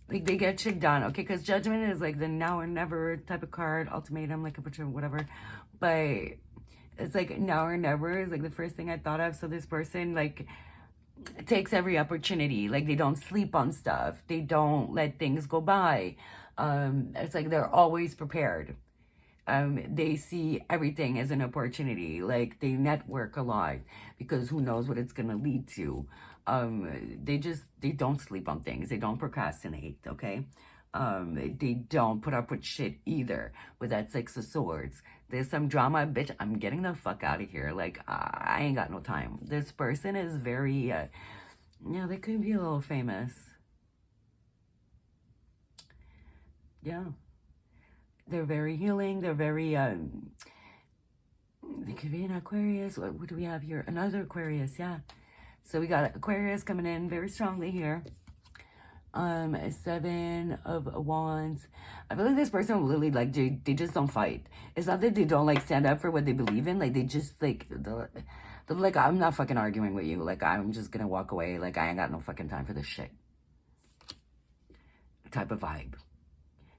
like they get shit done, okay? Because Judgment is like the now or never type of card, ultimatum, like a bunch of whatever. But it's like now or never is like the first thing I thought of. So this person like takes every opportunity. Like they don't sleep on stuff. They don't let things go by. It's like they're always prepared. They see everything as an opportunity. Like they network a lot because who knows what it's gonna lead to. They don't sleep on things. They don't procrastinate. Okay. They don't put up with shit either. With that Six of Swords, there's some drama, bitch. I'm getting the fuck out of here. Like I ain't got no time. This person is very, they could be a little famous. Yeah. They're very healing. They're very, they could be an Aquarius. What do we have here? Another Aquarius, yeah. So we got Aquarius coming in very strongly here. 7 of Wands. I feel like this person really, like, they just don't fight. It's not that they don't, like, stand up for what they believe in. Like, they just, like, they're like, I'm not fucking arguing with you. Like, I'm just gonna walk away. Like, I ain't got no fucking time for this shit. Type of vibe.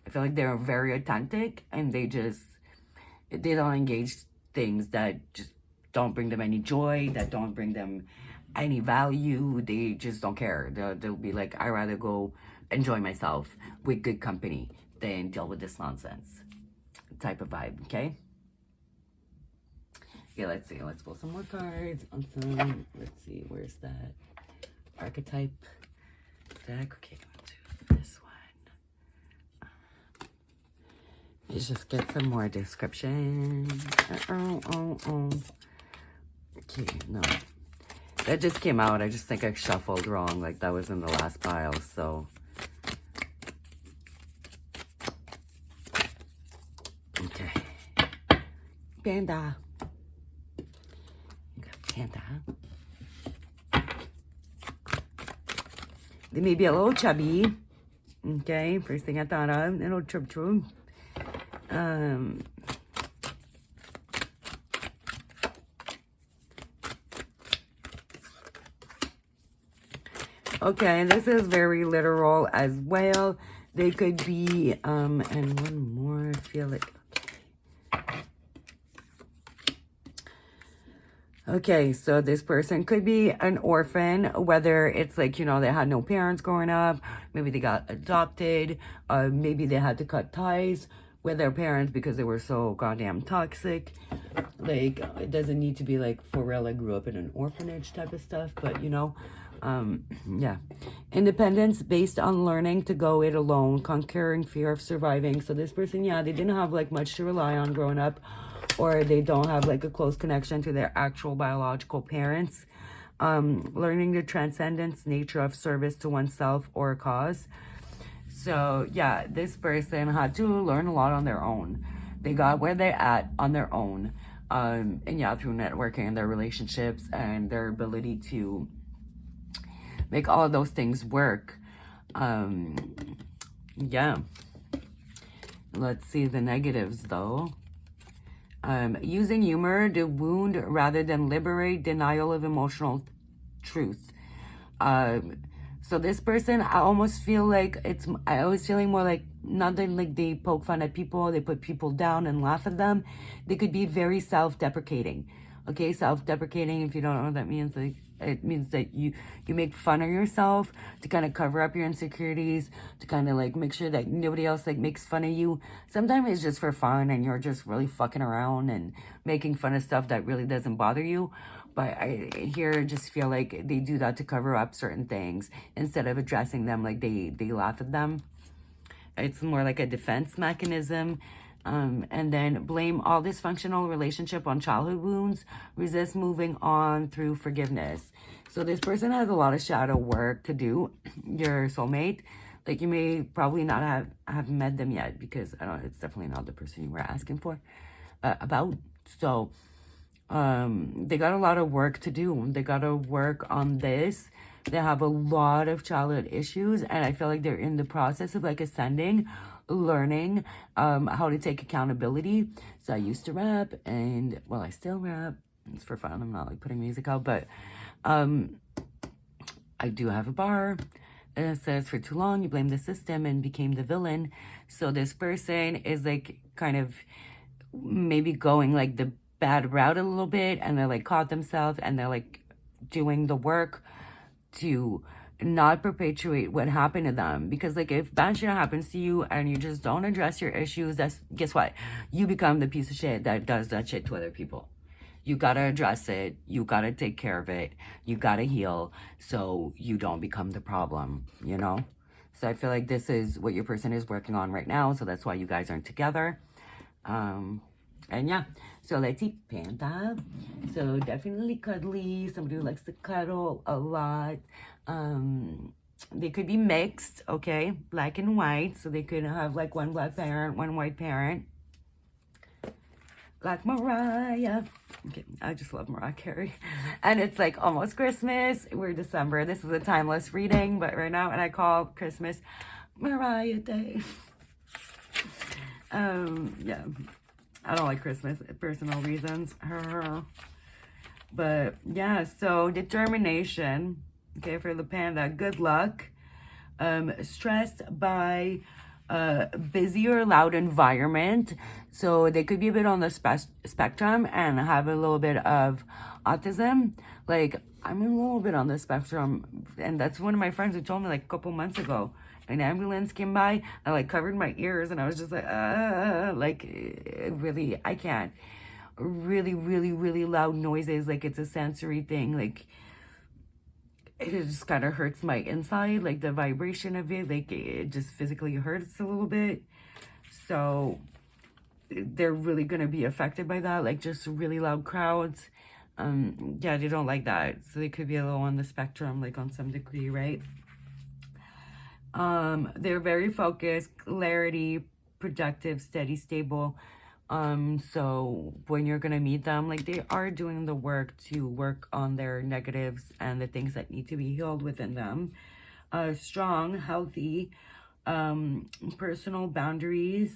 I feel like they're very authentic and they don't engage things that just don't bring them any joy, that don't bring them any value. They just don't care. They'll be like, I'd rather go enjoy myself with good company than deal with this nonsense type of vibe, okay? Yeah, let's see. Let's pull some more cards on some, let's see, where's that archetype deck? Okay, go to this one. Let's just get some more description. Okay, no. That just came out. I just think I shuffled wrong. Like that was in the last pile, so. Okay. Panda. Panda. They may be a little chubby. Okay, first thing I thought of. Little chub. Okay, this is very literal as well. They could be, and one more, I feel like, okay, so this person could be an orphan, whether it's like, they had no parents growing up, maybe they got adopted, maybe they had to cut ties with their parents because they were so goddamn toxic. Like, it doesn't need to be like, for real, I grew up in an orphanage type of stuff, but yeah. Independence based on learning to go it alone, conquering fear of surviving. So this person, yeah, they didn't have like much to rely on growing up, or they don't have like a close connection to their actual biological parents. Learning the transcendence nature of service to oneself or a cause. So yeah, this person had to learn a lot on their own. They got where they're at on their own. And yeah, through networking and their relationships and their ability to make all of those things work. Yeah. Let's see the negatives though. Using humor to wound rather than liberate, denial of emotional truth. So this person, I almost feel like I was feeling more like, not that like they poke fun at people, they put people down and laugh at them. They could be very self-deprecating. Okay, self-deprecating, if you don't know what that means, like, it means that you make fun of yourself to kind of cover up your insecurities, to kind of like make sure that nobody else like makes fun of you. Sometimes it's just for fun and you're just really fucking around and making fun of stuff that really doesn't bother you. But I here just feel like they do that to cover up certain things instead of addressing them. Like they laugh at them. It's more like a defense mechanism. And then blame all dysfunctional relationship on childhood wounds. Resist moving on through forgiveness. So this person has a lot of shadow work to do. Your soulmate. Like you may probably not have met them yet because I don't know, it's definitely not the person you were asking for about. So they got a lot of work to do. They got to work on this They have a lot of childhood issues, and I feel like they're in the process of like ascending, learning how to take accountability. So I used to rap, and well, I still rap. It's for fun. I'm not like putting music out, but I do have a bar. It says, for too long you blamed the system and became the villain. So this person is like kind of maybe going like the bad route a little bit, and they're like caught themselves, and they're like doing the work to not perpetuate what happened to them. Because like if bad shit happens to you and you just don't address your issues, that's, guess what, you become the piece of shit that does that shit to other people. You gotta address it, you gotta take care of it, you gotta heal, so you don't become the problem, you know? So I feel like this is what your person is working on right now, so that's why you guys aren't together. And yeah, so let's see, Panda. So definitely cuddly, somebody who likes to cuddle a lot. They could be mixed, okay, black and white, so they could have like one black parent, one white parent. Like Mariah. Okay, I just love Mariah Carey. And it's like almost Christmas. We're December. This is a timeless reading, but right now, and I call Christmas Mariah Day. Yeah. I don't like Christmas, personal reasons. But yeah, so determination. Okay, for the panda, good luck. Stressed by busy or loud environment. So they could be a bit on the spectrum and have a little bit of autism. Like, I'm a little bit on the spectrum, and that's one of my friends who told me like a couple months ago. An ambulance came by, I like covered my ears, and I was just like really, I can't. Really, really, really loud noises, like it's a sensory thing, like it just kind of hurts my inside, like the vibration of it, like it just physically hurts a little bit. So they're really going to be affected by that, like just really loud crowds. Yeah, they don't like that. So they could be a little on the spectrum, like on some degree, right? They're very focused, clarity, productive, steady, stable. So when you're gonna meet them, like they are doing the work to work on their negatives and the things that need to be healed within them. Strong, healthy, personal boundaries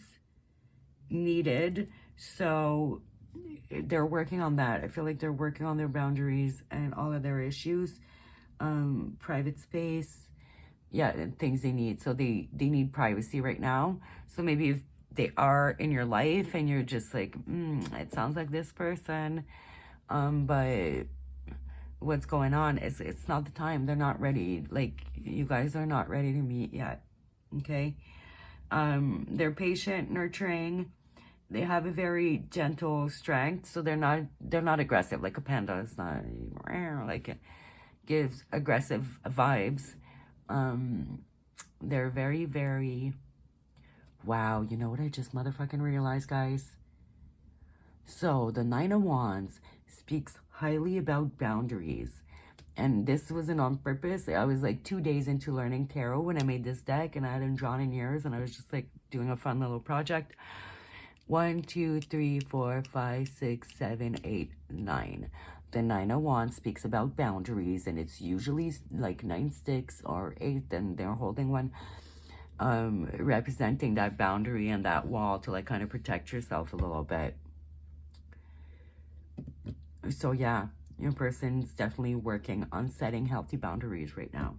needed. So they're working on that. I feel like they're working on their boundaries and all of their issues. Private space, yeah, things they need. So they need privacy right now. So maybe if they are in your life and you're just like, it sounds like this person, but what's going on is it's not the time. They're not ready. Like, you guys are not ready to meet yet. Okay. They're patient, nurturing. They have a very gentle strength, so they're not aggressive. Like a panda is not like it gives aggressive vibes. They're very, very, wow, you know what I just motherfucking realized, guys? So the Nine of Wands speaks highly about boundaries. And this wasn't on purpose. I was like 2 days into learning tarot when I made this deck, and I hadn't drawn in years, and I was just like doing a fun little project. 1, 2, 3, 4, 5, 6, 7, 8, 9. The Nine of Wands speaks about boundaries, and it's usually like 9 sticks or 8, and they're holding one, representing that boundary and that wall to like kind of protect yourself a little bit. So yeah, your person's definitely working on setting healthy boundaries right now.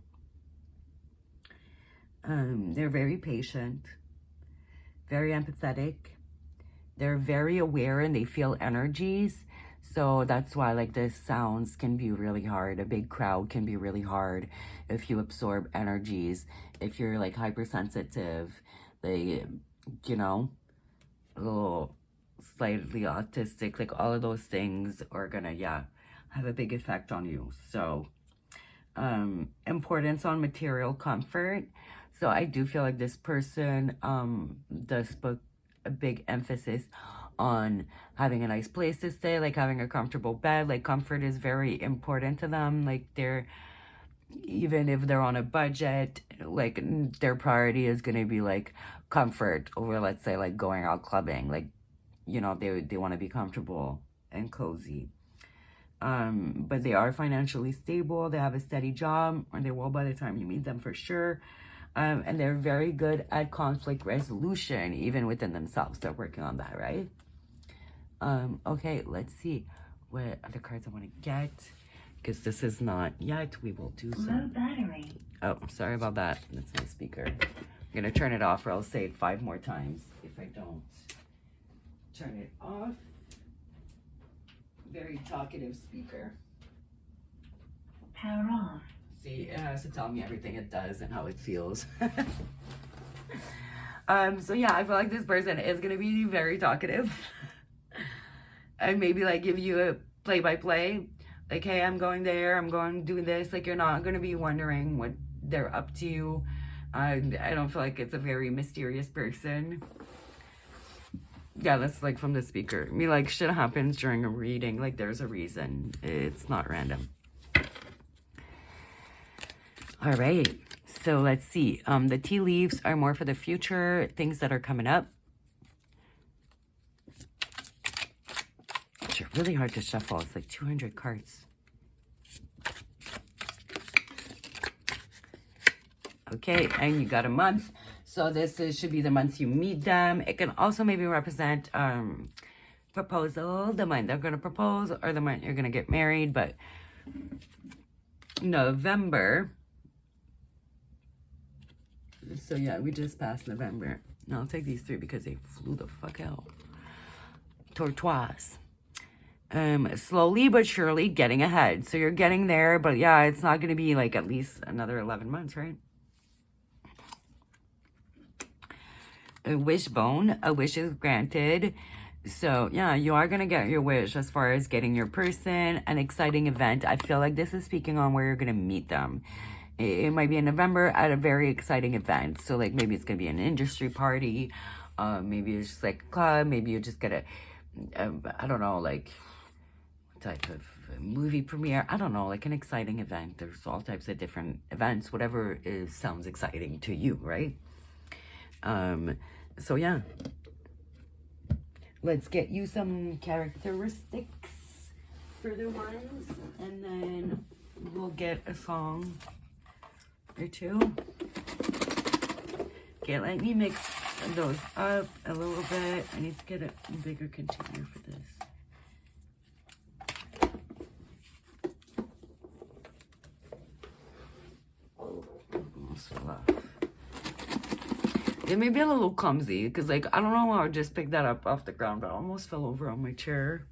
They're very patient, very empathetic. They're very aware and they feel energies. So that's why like the sounds can be really hard. A big crowd can be really hard if you absorb energies. If you're like hypersensitive, they, you know, a little slightly autistic, like all of those things are gonna, yeah, have a big effect on you. So importance on material comfort. So I do feel like this person does put a big emphasis on having a nice place to stay, like having a comfortable bed. Like comfort is very important to them. Like they're, even if they're on a budget, like their priority is going to be like comfort over, let's say, like going out clubbing. Like, you know, they want to be comfortable and cozy. but they are financially stable. They have a steady job, or they will by the time you meet them for sure. And they're very good at conflict resolution, even within themselves. They're working on that, right? Okay, let's see what other cards I want to get, because this is not yet. We will do some. Low battery. Oh, sorry about that. That's my speaker. I'm gonna turn it off, or I'll say it 5 more times if I don't turn it off. Very talkative speaker. Power off. See, it has to tell me everything it does and how it feels. So yeah, I feel like this person is gonna be very talkative. And maybe like give you a play-by-play. Like, hey, I'm going there, I'm going to do this. Like, you're not gonna be wondering what they're up to. I don't feel like it's a very mysterious person. Yeah, that's like from the speaker. I mean, like, shit happens during a reading. Like, there's a reason. It's not random. All right, so let's see. The tea leaves are more for the future, things that are coming up. Which are really hard to shuffle. It's like 200 cards. Okay, and you got a month. So this should be the month you meet them. It can also maybe represent proposal, the month they're going to propose, or the month you're going to get married. But November. So yeah, we just passed November. Now I'll take these 3 because they flew the fuck out. Tortoise. Slowly but surely getting ahead. So you're getting there, but yeah, it's not going to be like at least another 11 months, right? A wishbone. A wish is granted. So yeah, you are going to get your wish as far as getting your person. An exciting event. I feel like this is speaking on where you're going to meet them. It might be in November at a very exciting event. So like maybe it's going to be an industry party. Maybe it's just like a club. Maybe you just get a I don't know, like type of movie premiere. I don't know, like an exciting event. There's all types of different events. Whatever sounds exciting to you, right? So yeah. Let's get you some characteristics for the ones, and then we'll get a song or 2. Okay, let me mix those up a little bit. I need to get a bigger container for this. Almost fell off. It may be a little clumsy because, like, I don't know how I just picked that up off the ground, but I almost fell over on my chair.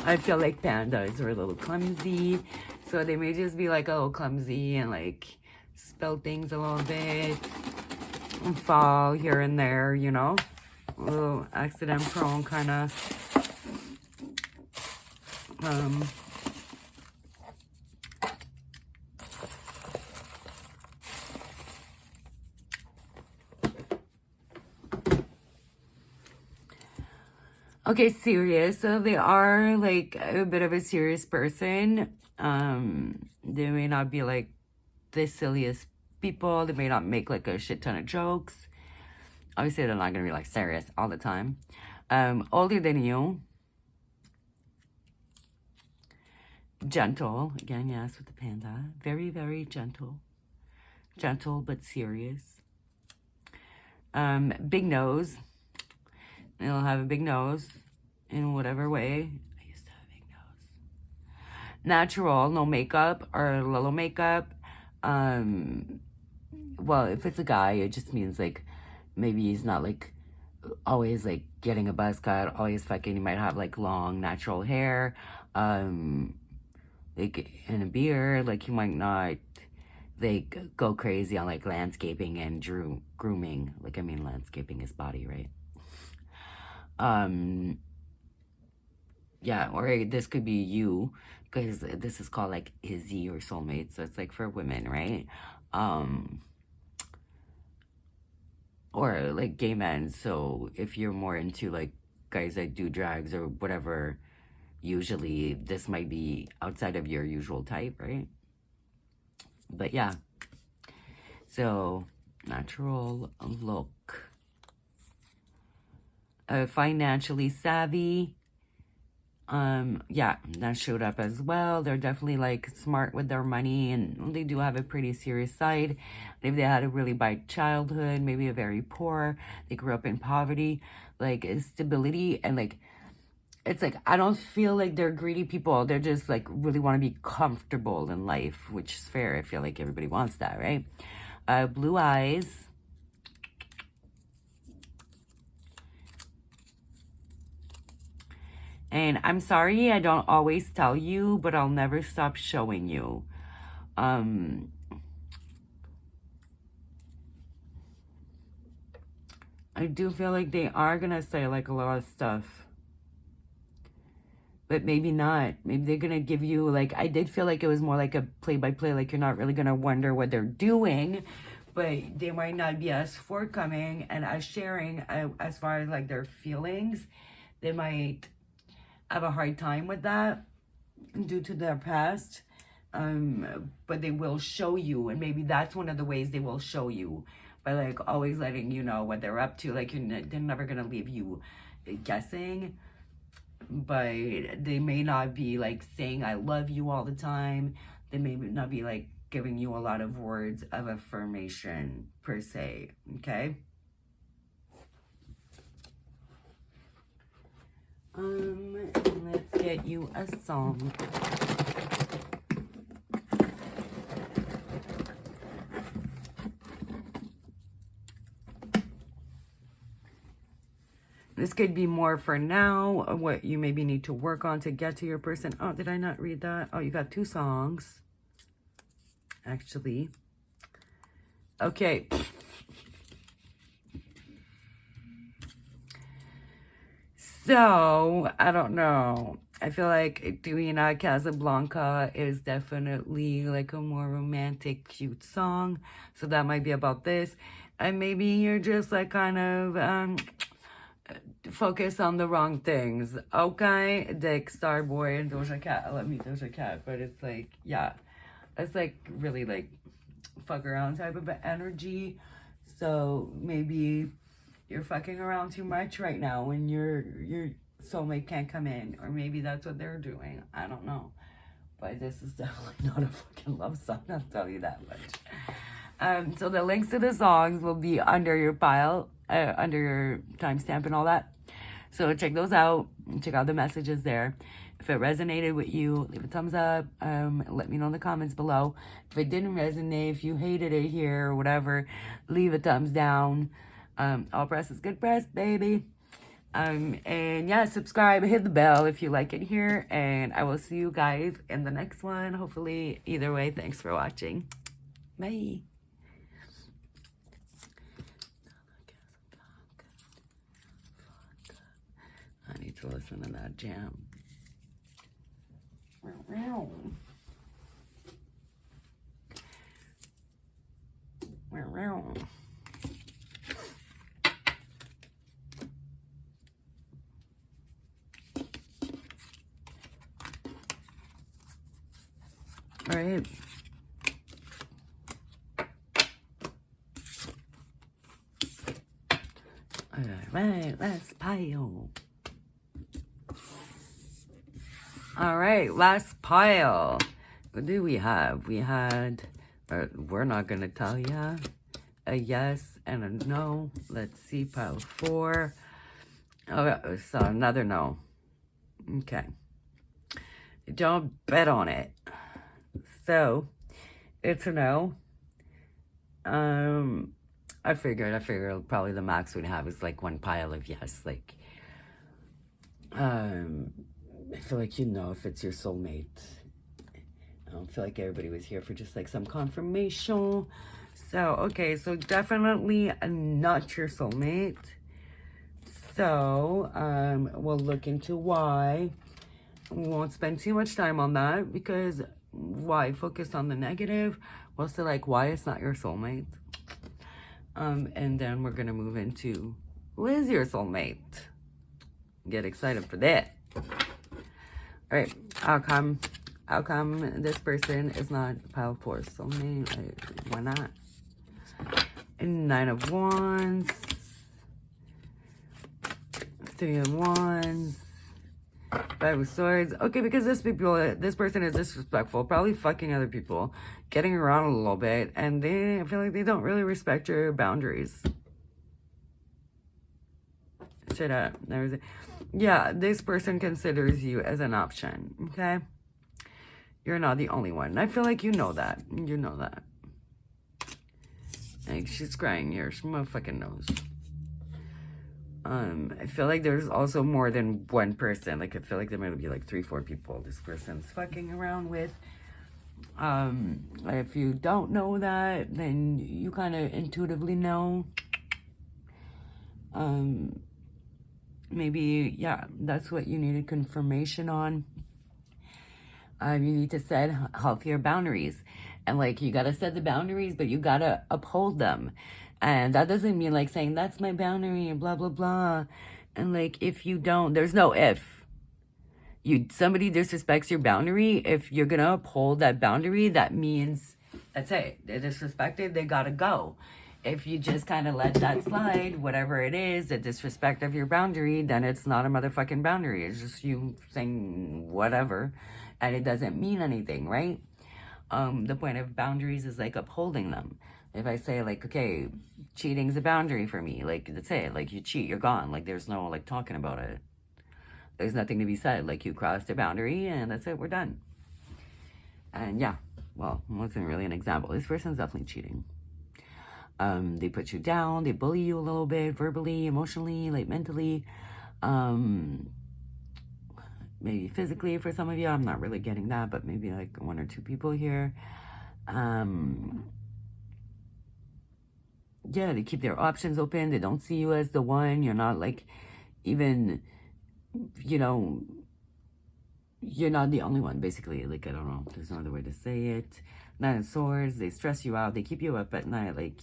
I feel like pandas are a little clumsy, so they may just be like a little clumsy and like spill things a little bit and fall here and there, you know, a little accident prone kind of. Okay, serious. So they are like a bit of a serious person. They may not be like the silliest people. They may not make like a shit ton of jokes. Obviously, they're not gonna be like serious all the time. Older than you. Gentle. Again, yes, with the panda. Very, very gentle. Gentle but serious. Big nose. They'll have a big nose in whatever way. I used to have a big nose. Natural, no makeup or little makeup. Well, if it's a guy, it just means like maybe he's not like always like getting a buzz cut, always fucking. He might have like long natural hair, like in a beard. Like he might not like go crazy on like landscaping and grooming. Like I mean, landscaping his body, right? Yeah, or this could be you, because this is called like Izzy or Soulmate, so it's like for women, right? Or like gay men, so if you're more into like guys that do drags or whatever, usually this might be outside of your usual type, right? But yeah, so natural look. financially savvy. Yeah, that showed up as well. They're definitely like smart with their money, and they do have a pretty serious side. Maybe they had a really bad childhood, maybe a very poor, they grew up in poverty, like stability, and like it's like I don't feel like they're greedy people. They're just like really want to be comfortable in life, which is fair. I feel like everybody wants that, right? Blue eyes. And I'm sorry I don't always tell you, but I'll never stop showing you. I do feel like they are going to say like a lot of stuff. But maybe not. Maybe they're going to give you like, I did feel like it was more like a play-by-play, like you're not really going to wonder what they're doing. But they might not be as forthcoming and as sharing as far as like their feelings. They might have a hard time with that due to their past, but they will show you, and maybe that's one of the ways they will show you, by like always letting you know what they're up to. Like they're never gonna leave you guessing, but they may not be like saying I love you all the time. They may not be like giving you a lot of words of affirmation per se. Okay. Let's get you a song. This could be more for now, what you maybe need to work on to get to your person. Oh, did I not read that? Oh, you got 2 songs, actually. Okay. So, I don't know. I feel like Duina Casablanca is definitely like a more romantic, cute song. So that might be about this. And maybe you're just like kind of focus on the wrong things. Okay? Like Starboy and Doja Cat. I love me Doja Cat. But it's like, yeah. It's like really like fuck around type of energy. So maybe you're fucking around too much right now and your soulmate can't come in, or maybe that's what they're doing. I don't know, but this is definitely not a fucking love song, I'll tell you that much. So the links to the songs will be under your pile, under your timestamp and all that, so check those out, check out the messages there. If it resonated with you, leave a thumbs up. Let me know in the comments below. If it didn't resonate, if you hated it here or whatever, leave a thumbs down. All press is good press, baby. And yeah, subscribe, hit the bell if you like it here, and I will see you guys in the next one. Hopefully, either way, thanks for watching. Bye. I need to listen to that jam. All right. All right, last pile. All right, last pile. What do we have? We had, we're not going to tell ya, a yes and a no. Let's see, pile 4. Oh, so another no. Okay. Don't bet on it. So, it's a no. I figured probably the max we'd have is like 1 pile of yes. Like, I feel like you know if it's your soulmate. I don't feel like everybody was here for just like some confirmation. So, okay, so definitely not your soulmate. So, we'll look into why. We won't spend too much time on that, because why focus on the negative? We'll say like why it's not your soulmate. And then we're gonna move into who is your soulmate. Get excited for that. All right, outcome this person is not pile 4 soulmate. Why not? And 9 of Wands. Three of Wands. Five of Swords. Okay, because this person is disrespectful, probably fucking other people, getting around a little bit, and I feel like they don't really respect your boundaries. Shut up. Yeah, this person considers you as an option, okay? You're not the only one. I feel like you know that. You know that. Like, she's crying here. She motherfucking knows. I feel like there's also more than one person. Like, I feel like there might be like 3-4 people this person's fucking around with. If you don't know that, then you kind of intuitively know. Maybe, yeah, that's what you needed confirmation on. You need to set healthier boundaries. And, like, you got to set the boundaries, but you got to uphold them. And that doesn't mean, like, saying, that's my boundary and blah, blah, blah. And, like, if you don't, there's no if. Somebody disrespects your boundary, if you're going to uphold that boundary, that means, that's it. They're disrespected, they got to go. If you just kind of let that slide, whatever it is, the disrespect of your boundary, then it's not a motherfucking boundary. It's just you saying whatever. And it doesn't mean anything, right? The point of boundaries is like upholding them. If I say like, okay, cheating's a boundary for me, like that's it. Like you cheat, you're gone. Like there's no like talking about it. There's nothing to be said. Like you crossed a boundary and that's it, we're done. And yeah, well, it wasn't really an example. This person's definitely cheating. They put you down, they bully you a little bit, verbally, emotionally, like mentally. Maybe physically for some of you. I'm not really getting that, but maybe like 1 or 2 people here. Yeah, they keep their options open. They don't see you as the one. You're not like even, you know, you're not the only one, basically. Like, I don't know. There's no other way to say it. 9 of Swords. They stress you out. They keep you up at night. Like,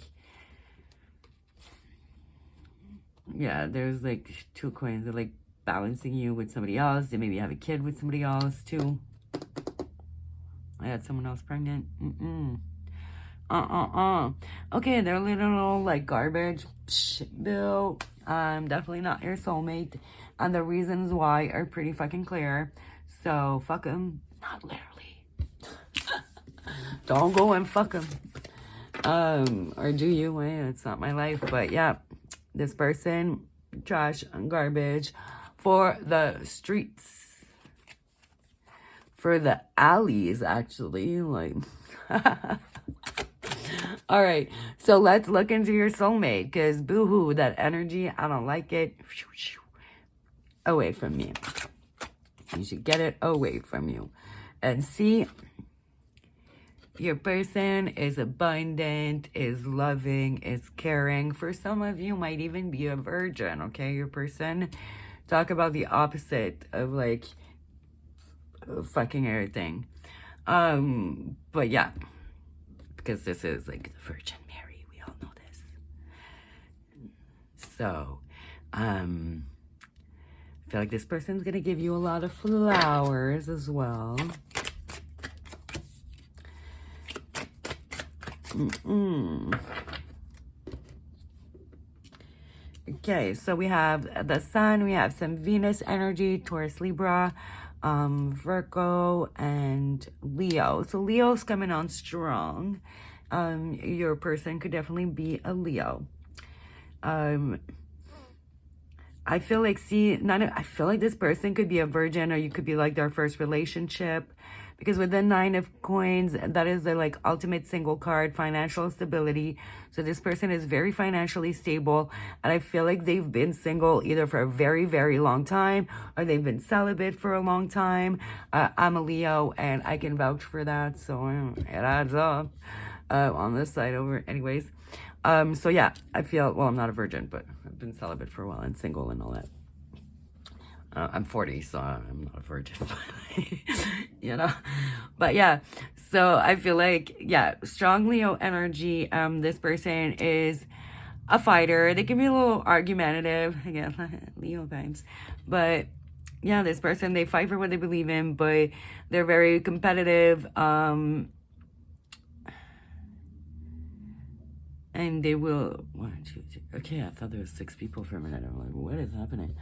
yeah, there's like 2 coins. They're like balancing you with somebody else. They maybe have a kid with somebody else too. I had someone else pregnant. Okay, they're a little like garbage. Bill, I'm definitely not your soulmate. And the reasons why are pretty fucking clear. So fuck them. Not literally. Don't go and fuck them. Or do you? It's not my life. But yeah, this person, trash and garbage for the streets. For the alleys, actually. Like, all right. So let's look into your soulmate. Because boo-hoo, that energy, I don't like it. Away from me. You should get it away from you. And see, your person is abundant, is loving, is caring. For some of you, might even be a virgin, okay? Your person, talk about the opposite of, like, fucking everything. But yeah, because this is, like, the Virgin Mary. We all know this. So, I feel like this person's gonna give you a lot of flowers as well. Okay, so we have the Sun, we have some Venus energy, Taurus, Libra, Virgo, and Leo. So Leo's coming on strong. Your person could definitely be a Leo. I feel like, I feel like this person could be a virgin, or you could be like their first relationship. Because with the 9 of Coins, that is the like ultimate single card, financial stability. So this person is very financially stable. And I feel like they've been single either for a very, very long time, or they've been celibate for a long time. I'm a Leo and I can vouch for that. So it adds up on this side over anyways. So yeah, I feel, well, I'm not a virgin, but I've been celibate for a while and single and all that. I'm 40, so I'm not a virgin, you know? But yeah, so I feel like, yeah, strong Leo energy. This person is a fighter. They can be a little argumentative, again, Leo vibes. But yeah, this person, they fight for what they believe in, but they're very competitive. And they will, 1, 2, 3. Okay, I thought there was 6 people for a minute. I'm like, what is happening?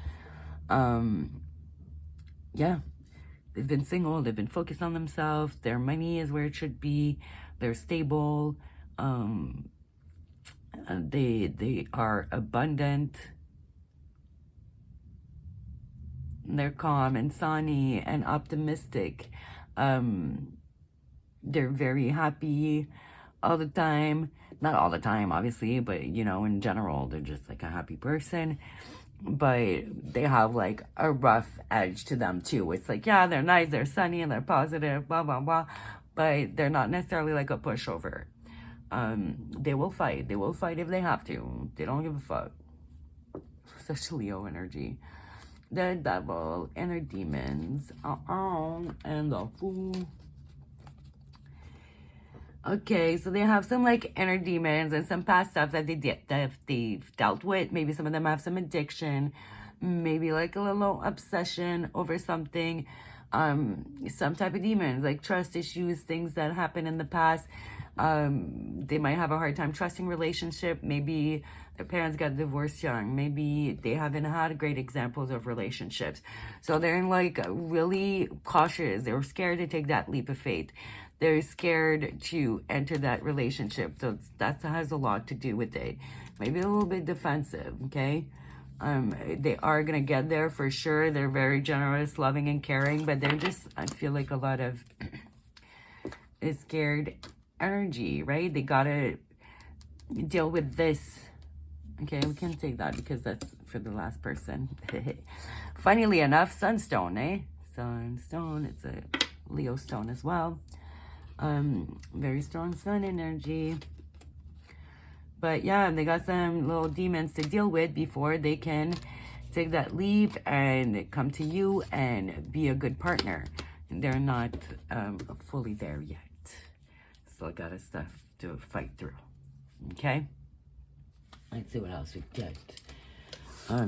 Yeah, they've been single, they've been focused on themselves, their money is where it should be, they're stable, they are abundant, they're calm and sunny and optimistic. They're very happy all the time. Not all the time, obviously, but you know, in general, they're just like a happy person. But they have like a rough edge to them too. It's like, yeah, they're nice, they're sunny, and they're positive, blah, blah, blah. But they're not necessarily like a pushover. They will fight. They will fight if they have to. They don't give a fuck. Such Leo energy. The devil, inner demons, and the fool. Okay, so they have some like inner demons and some past stuff that they've dealt with. Maybe some of them have some addiction, maybe like a little obsession over something, some type of demons like trust issues, things that happened in the past. They might have a hard time trusting relationship. Maybe their parents got divorced young. Maybe they haven't had great examples of relationships. So they're like really cautious. They're scared to take that leap of faith. They're scared to enter that relationship. So that has a lot to do with it. Maybe a little bit defensive, okay? They are going to get there for sure. They're very generous, loving, and caring. But they're just, I feel like a lot of scared energy, right? They got to deal with this. Okay, we can take that because that's for the last person. Funnily enough, Sunstone, eh? Sunstone, it's a Leo stone as well. Very strong sun energy. But yeah, they got some little demons to deal with before they can take that leap and come to you and be a good partner. They're not fully there yet. Still got stuff to fight through. Okay? Let's see what else we get.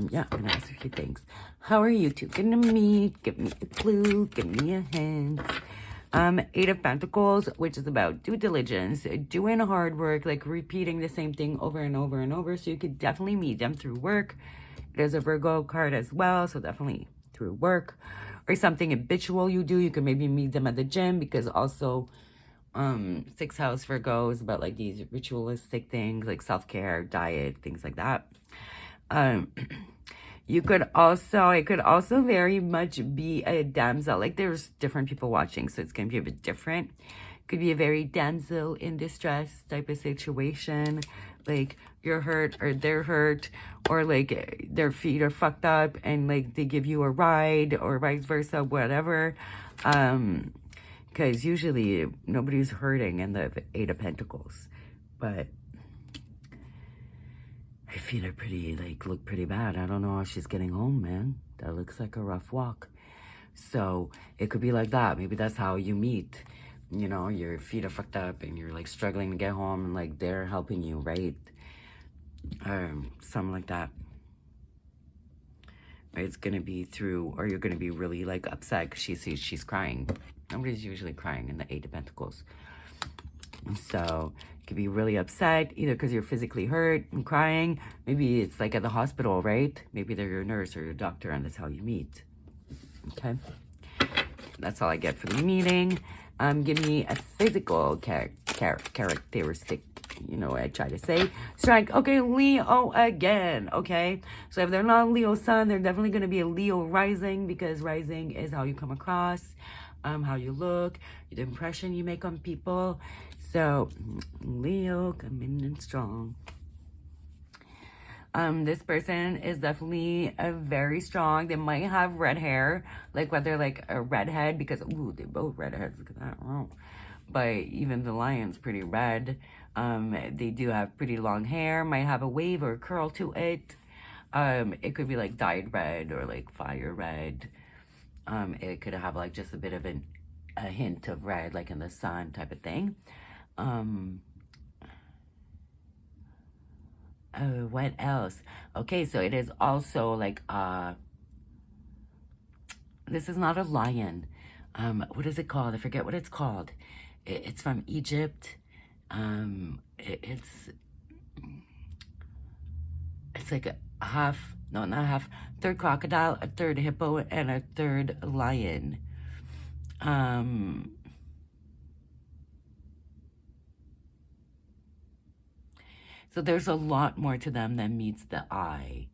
Yeah, I'm gonna ask a few things. How are you two gonna meet? Give me a clue, give me a hint. Eight of Pentacles, which is about due diligence, doing hard work, like repeating the same thing over and over and over. So you could definitely meet them through work. There's a Virgo card as well, so definitely through work. Or something habitual you do. You could maybe meet them at the gym, because also 6th house Virgo is about like these ritualistic things like self-care, diet, things like that. It could also very much be a damsel. Like there's different people watching, so it's going to be a bit different. Could be a very damsel in distress type of situation. Like you're hurt or they're hurt, or like their feet are fucked up and like they give you a ride, or vice versa, whatever. Because usually nobody's hurting in the Eight of Pentacles. But her feet are pretty, like, look pretty bad. I don't know how she's getting home, man. That looks like a rough walk. So it could be like that. Maybe that's how you meet. You know, your feet are fucked up and you're, like, struggling to get home, and, like, they're helping you, right? Something like that. It's going to be through, or you're going to be really, like, upset because she's crying. Nobody's usually crying in the Eight of Pentacles. So you could be really upset, either because you're physically hurt and crying. Maybe it's like at the hospital, right? Maybe they're your nurse or your doctor, and that's how you meet. Okay. That's all I get for the meeting. Give me a physical characteristic. You know what I try to say. Strike. Okay, Leo again. Okay. So if they're not Leo sun, they're definitely going to be a Leo rising, because rising is how you come across, how you look, the impression you make on people. So Leo coming in strong. This person is definitely very strong. They might have red hair, like whether like a redhead, because ooh, they're both redheads. Look at that. Oh. But even the lion's pretty red. They do have pretty long hair, might have a wave or a curl to it. It could be like dyed red or like fire red. It could have like just a bit of a hint of red, like in the sun type of thing. Oh, what else? Okay, so it is also like this is not a lion. What is it called? I forget what it's called. It's from Egypt. It's like a half No, not half. Third crocodile, a third hippo, and a third lion. So there's a lot more to them than meets the eye,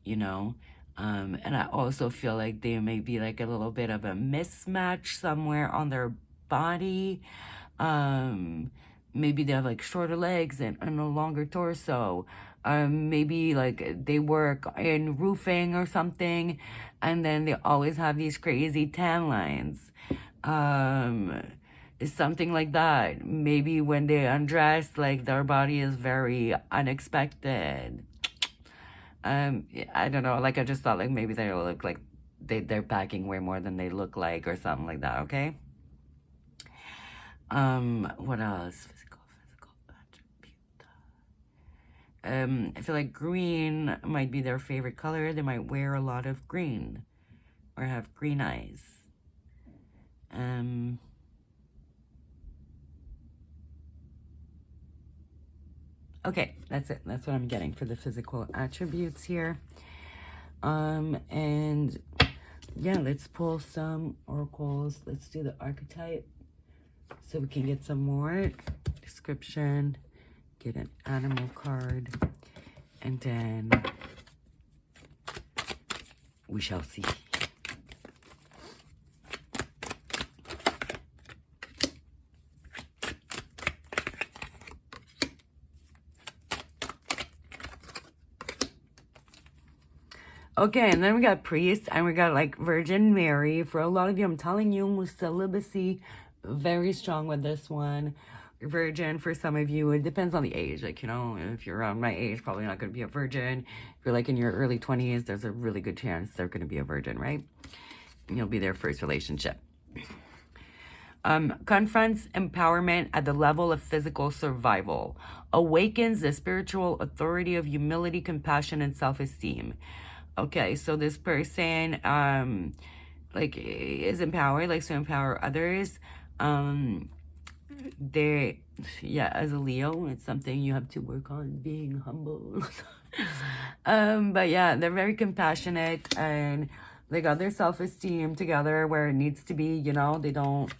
you know? And I also feel like they may be like a little bit of a mismatch somewhere on their body. Maybe they have like shorter legs and a longer torso. Maybe like they work in roofing or something, and then they always have these crazy tan lines. It's something like that. Maybe when they undress, like their body is very unexpected. I don't know. Like I just thought, like maybe they look like they're packing way more than they look like, or something like that. Okay. What else? Physical attribute. I feel like green might be their favorite color. They might wear a lot of green, or have green eyes. Okay, that's it. That's what I'm getting for the physical attributes here. And yeah, let's pull some oracles. Let's do the archetype so we can get some more description, get an animal card, and then we shall see. Okay, and then we got priest, and we got like Virgin Mary. For a lot of you, I'm telling you, celibacy, very strong with this one. Virgin for some of you, it depends on the age. Like, you know, if you're around my age, probably not going to be a virgin. If you're like in your early 20s, there's a really good chance they're going to be a virgin, right? And you'll be their first relationship. Confronts empowerment at the level of physical survival. Awakens the spiritual authority of humility, compassion, and self-esteem. Okay, so this person, like, is empowered, likes to empower others. They, yeah, as a Leo, it's something you have to work on, being humble. But yeah, they're very compassionate, and they got their self-esteem together where it needs to be, you know. They don't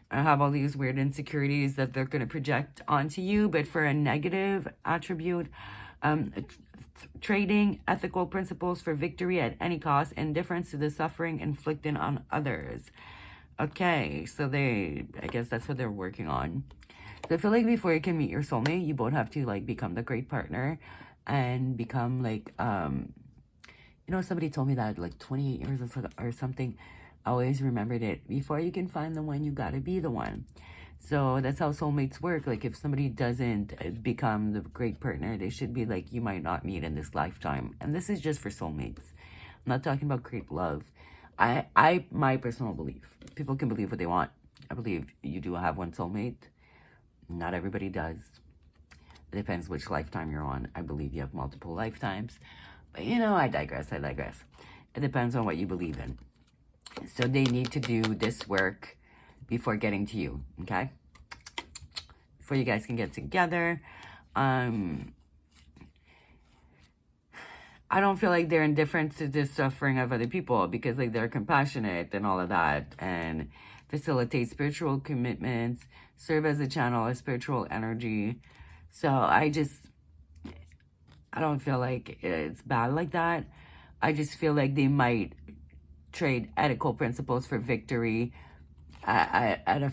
have all these weird insecurities that they're going to project onto you. But for a negative attribute, trading ethical principles for victory at any cost, indifference to the suffering inflicted on others. Okay, so I guess that's what they're working on. So I feel like before you can meet your soulmate, you both have to like become the great partner and become like, you know, somebody told me that like 28 years or something. I always remembered it. Before you can find the one, you gotta be the one. So that's how soulmates work. Like if somebody doesn't become the great partner, they should be like, you might not meet in this lifetime. And this is just for soulmates. I'm not talking about great love. My personal belief, people can believe what they want. I believe you do have one soulmate. Not everybody does. It depends which lifetime you're on. I believe you have multiple lifetimes. But you know, I digress. It depends on what you believe in. So they need to do this work before getting to you, okay? Before you guys can get together. I don't feel like they're indifferent to the suffering of other people because like they're compassionate and all of that, and facilitate spiritual commitments, serve as a channel of spiritual energy. So I don't feel like it's bad like that. I just feel like they might trade ethical principles for victory at a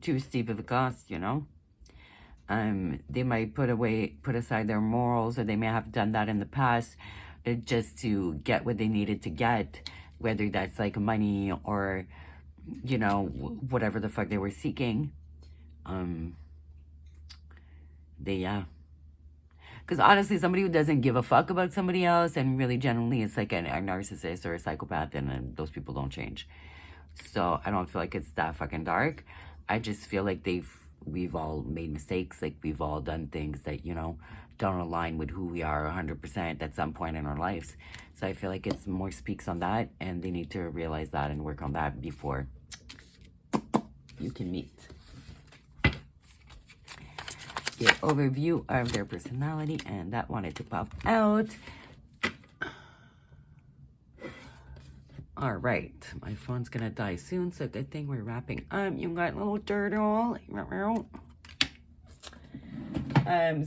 too steep of a cost, you know? They might put aside their morals, or they may have done that in the past just to get what they needed to get, whether that's like money or, you know, whatever the fuck they were seeking. Because honestly, somebody who doesn't give a fuck about somebody else and really genuinely it's like a narcissist or a psychopath, and those people don't change. So I don't feel like it's that fucking dark. I just feel like we've all made mistakes. Like we've all done things that, you know, don't align with who we are 100% at some point in our lives. So I feel like it's more speaks on that, and they need to realize that and work on that before you can meet. the overview of their personality, and that wanted to pop out. All right, my phone's gonna die soon, so good thing we're wrapping up. You got little turtle.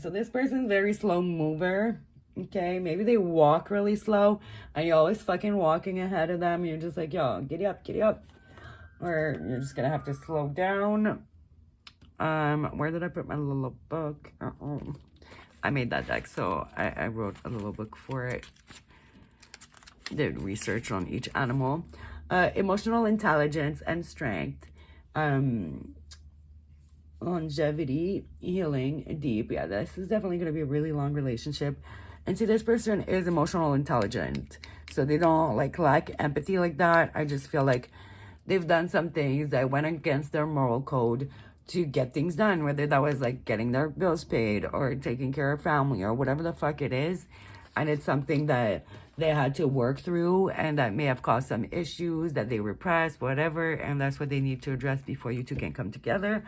So this person's very slow mover. Okay, maybe they walk really slow, and you're always fucking walking ahead of them. You're just like, yo, giddy up. Or you're just gonna have to slow down. Where did I put my little book? I made that deck, so I wrote a little book for it. Did research on each animal. Emotional intelligence and strength. Longevity, healing, deep. Yeah, this is definitely going to be a really long relationship. And see, this person is emotional intelligent, so they don't like lack empathy like that. I just feel like they've done some things that went against their moral code to get things done, whether that was like getting their bills paid or taking care of family or whatever the fuck it is. And it's something that they had to work through, and that may have caused some issues that they repressed, whatever. And that's what they need to address before you two can come together.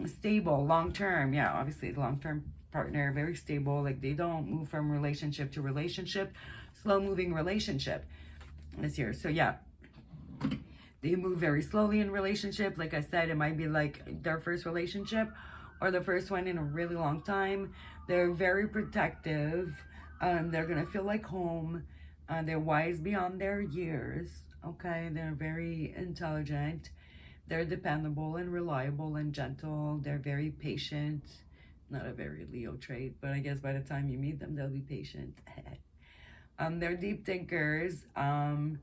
Stable, long-term. Yeah, obviously the long-term partner, very stable. Like they don't move from relationship to relationship. Slow-moving relationship this year. So yeah, they move very slowly in relationship. Like I said, it might be like their first relationship or the first one in a really long time. They're very protective. They're gonna feel like home. They're wise beyond their years. Okay, they're very intelligent. They're dependable and reliable and gentle. They're very patient. Not a very Leo trait, but I guess by the time you meet them, they'll be patient. They're deep thinkers. And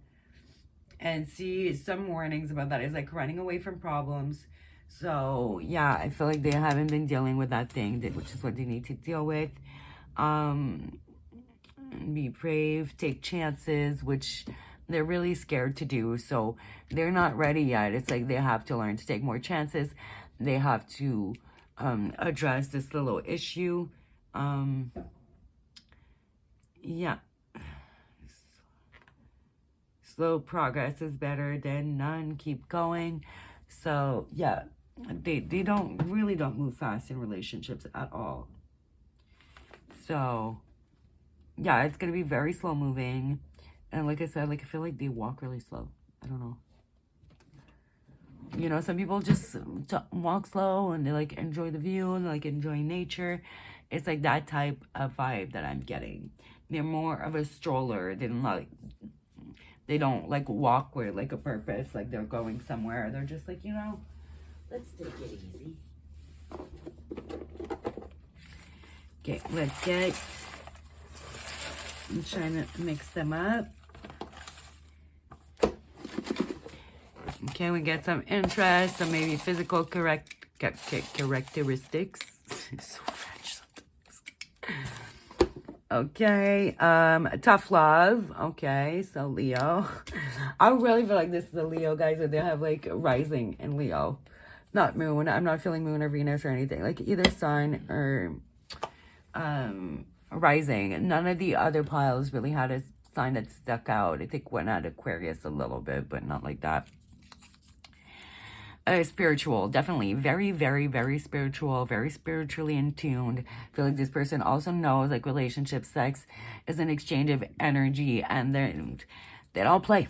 see, some warnings about that is like running away from problems. So yeah, I feel like they haven't been dealing with that thing, which is what they need to deal with. Be brave, take chances, which they're really scared to do. So they're not ready yet. It's like they have to learn to take more chances. They have to address this little issue. Yeah. Slow progress is better than none. Keep going. So yeah, they don't move fast in relationships at all. So yeah, it's gonna be very slow moving. And like I said, like I feel like they walk really slow. I don't know. You know, some people just walk slow and they like enjoy the view and like enjoy nature. It's like that type of vibe that I'm getting. They're more of a stroller. They don't like walk with like a purpose, like they're going somewhere. They're just like, you know, let's take it easy. Okay, let's get, I'm trying to mix them up. Okay, we get some interest, some maybe physical characteristics. So French sometimes. Okay, tough love. Okay, so Leo. I really feel like this is a Leo, guys, that they have like rising in Leo. Not moon. I'm not feeling moon or Venus or anything. Like either sun or rising. None of the other piles really had a sign that stuck out. I think one had Aquarius a little bit, but not like that. Spiritual, definitely very, very, very spiritual, very spiritually in tuned. I feel like this person also knows like relationship, sex is an exchange of energy, and they don't play.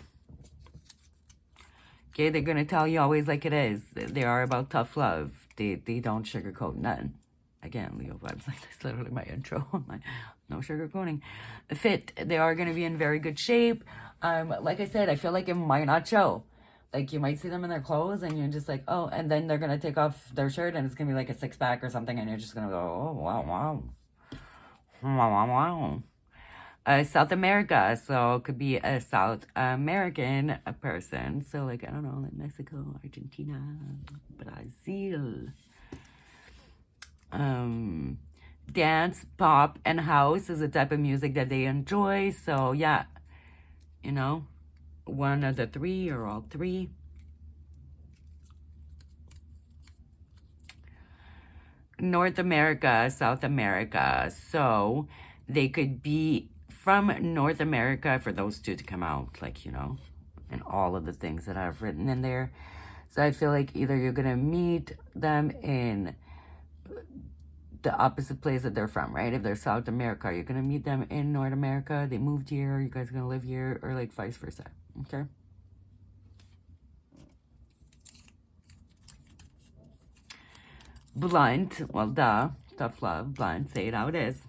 Okay, they're gonna tell you always like it is. They are about tough love. They don't sugarcoat nothing. Again, Leo vibes, like that's literally my intro. Like, no sugarcoating. Fit, they are gonna be in very good shape. Like I said, I feel like it might not show. Like, you might see them in their clothes, and you're just like, oh, and then they're going to take off their shirt, and it's going to be like a six-pack or something, and you're just going to go, oh, wow. South America, so it could be a South American person. So, like, I don't know, like Mexico, Argentina, Brazil. Dance, pop, and house is a type of music that they enjoy. So, yeah, you know. One of the three or all three. North America, South America. So they could be from North America for those two to come out, like, you know, and all of the things that I've written in there. So I feel like either you're going to meet them in the opposite place that they're from, right? If they're South America, you're going to meet them in North America. They moved here. You guys are going to live here, or like vice versa. Okay. Blunt. Well, duh. Tough love. Blunt. Say it how it is.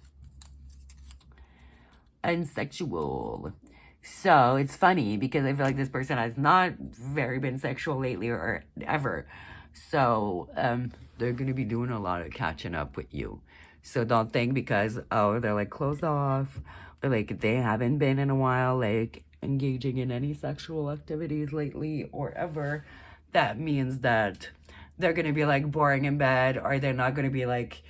And sexual. So it's funny because I feel like this person has not very been sexual lately or ever. So they're going to be doing a lot of catching up with you. So don't think because, oh, they're like closed off or like they haven't been in a while, like engaging in any sexual activities lately or ever. That means that they're going to be like boring in bed, or they're not going to be like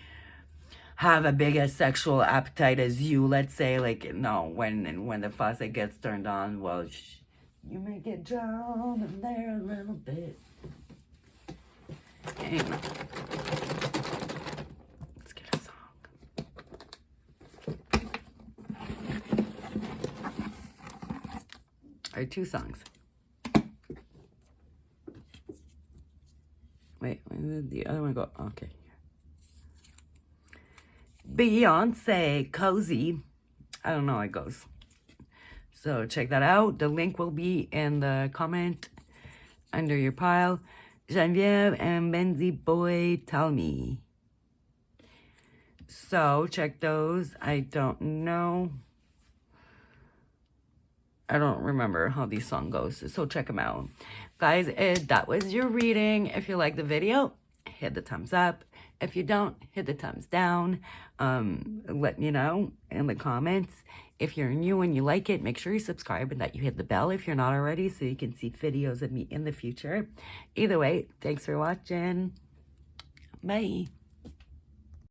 have a big as sexual appetite as you. Let's say like, no, when the faucet gets turned on, well, you may get drowned in there a little bit. Hang on. Let's get a song. All right, 2 songs. Wait, where did the other one go? Okay. Beyonce, Cozy. I don't know how it goes. So check that out. The link will be in the comment under your pile. Genevieve and Benzi Boy, Tell Me. So check those. I don't know. I don't remember how these song goes. So check them out. Guys, that was your reading. If you like the video, hit the thumbs up. If you don't, hit the thumbs down. Let me know in the comments. If you're new and you like it, make sure you subscribe and that you hit the bell if you're not already so you can see videos of me in the future. Either way, thanks for watching. Bye.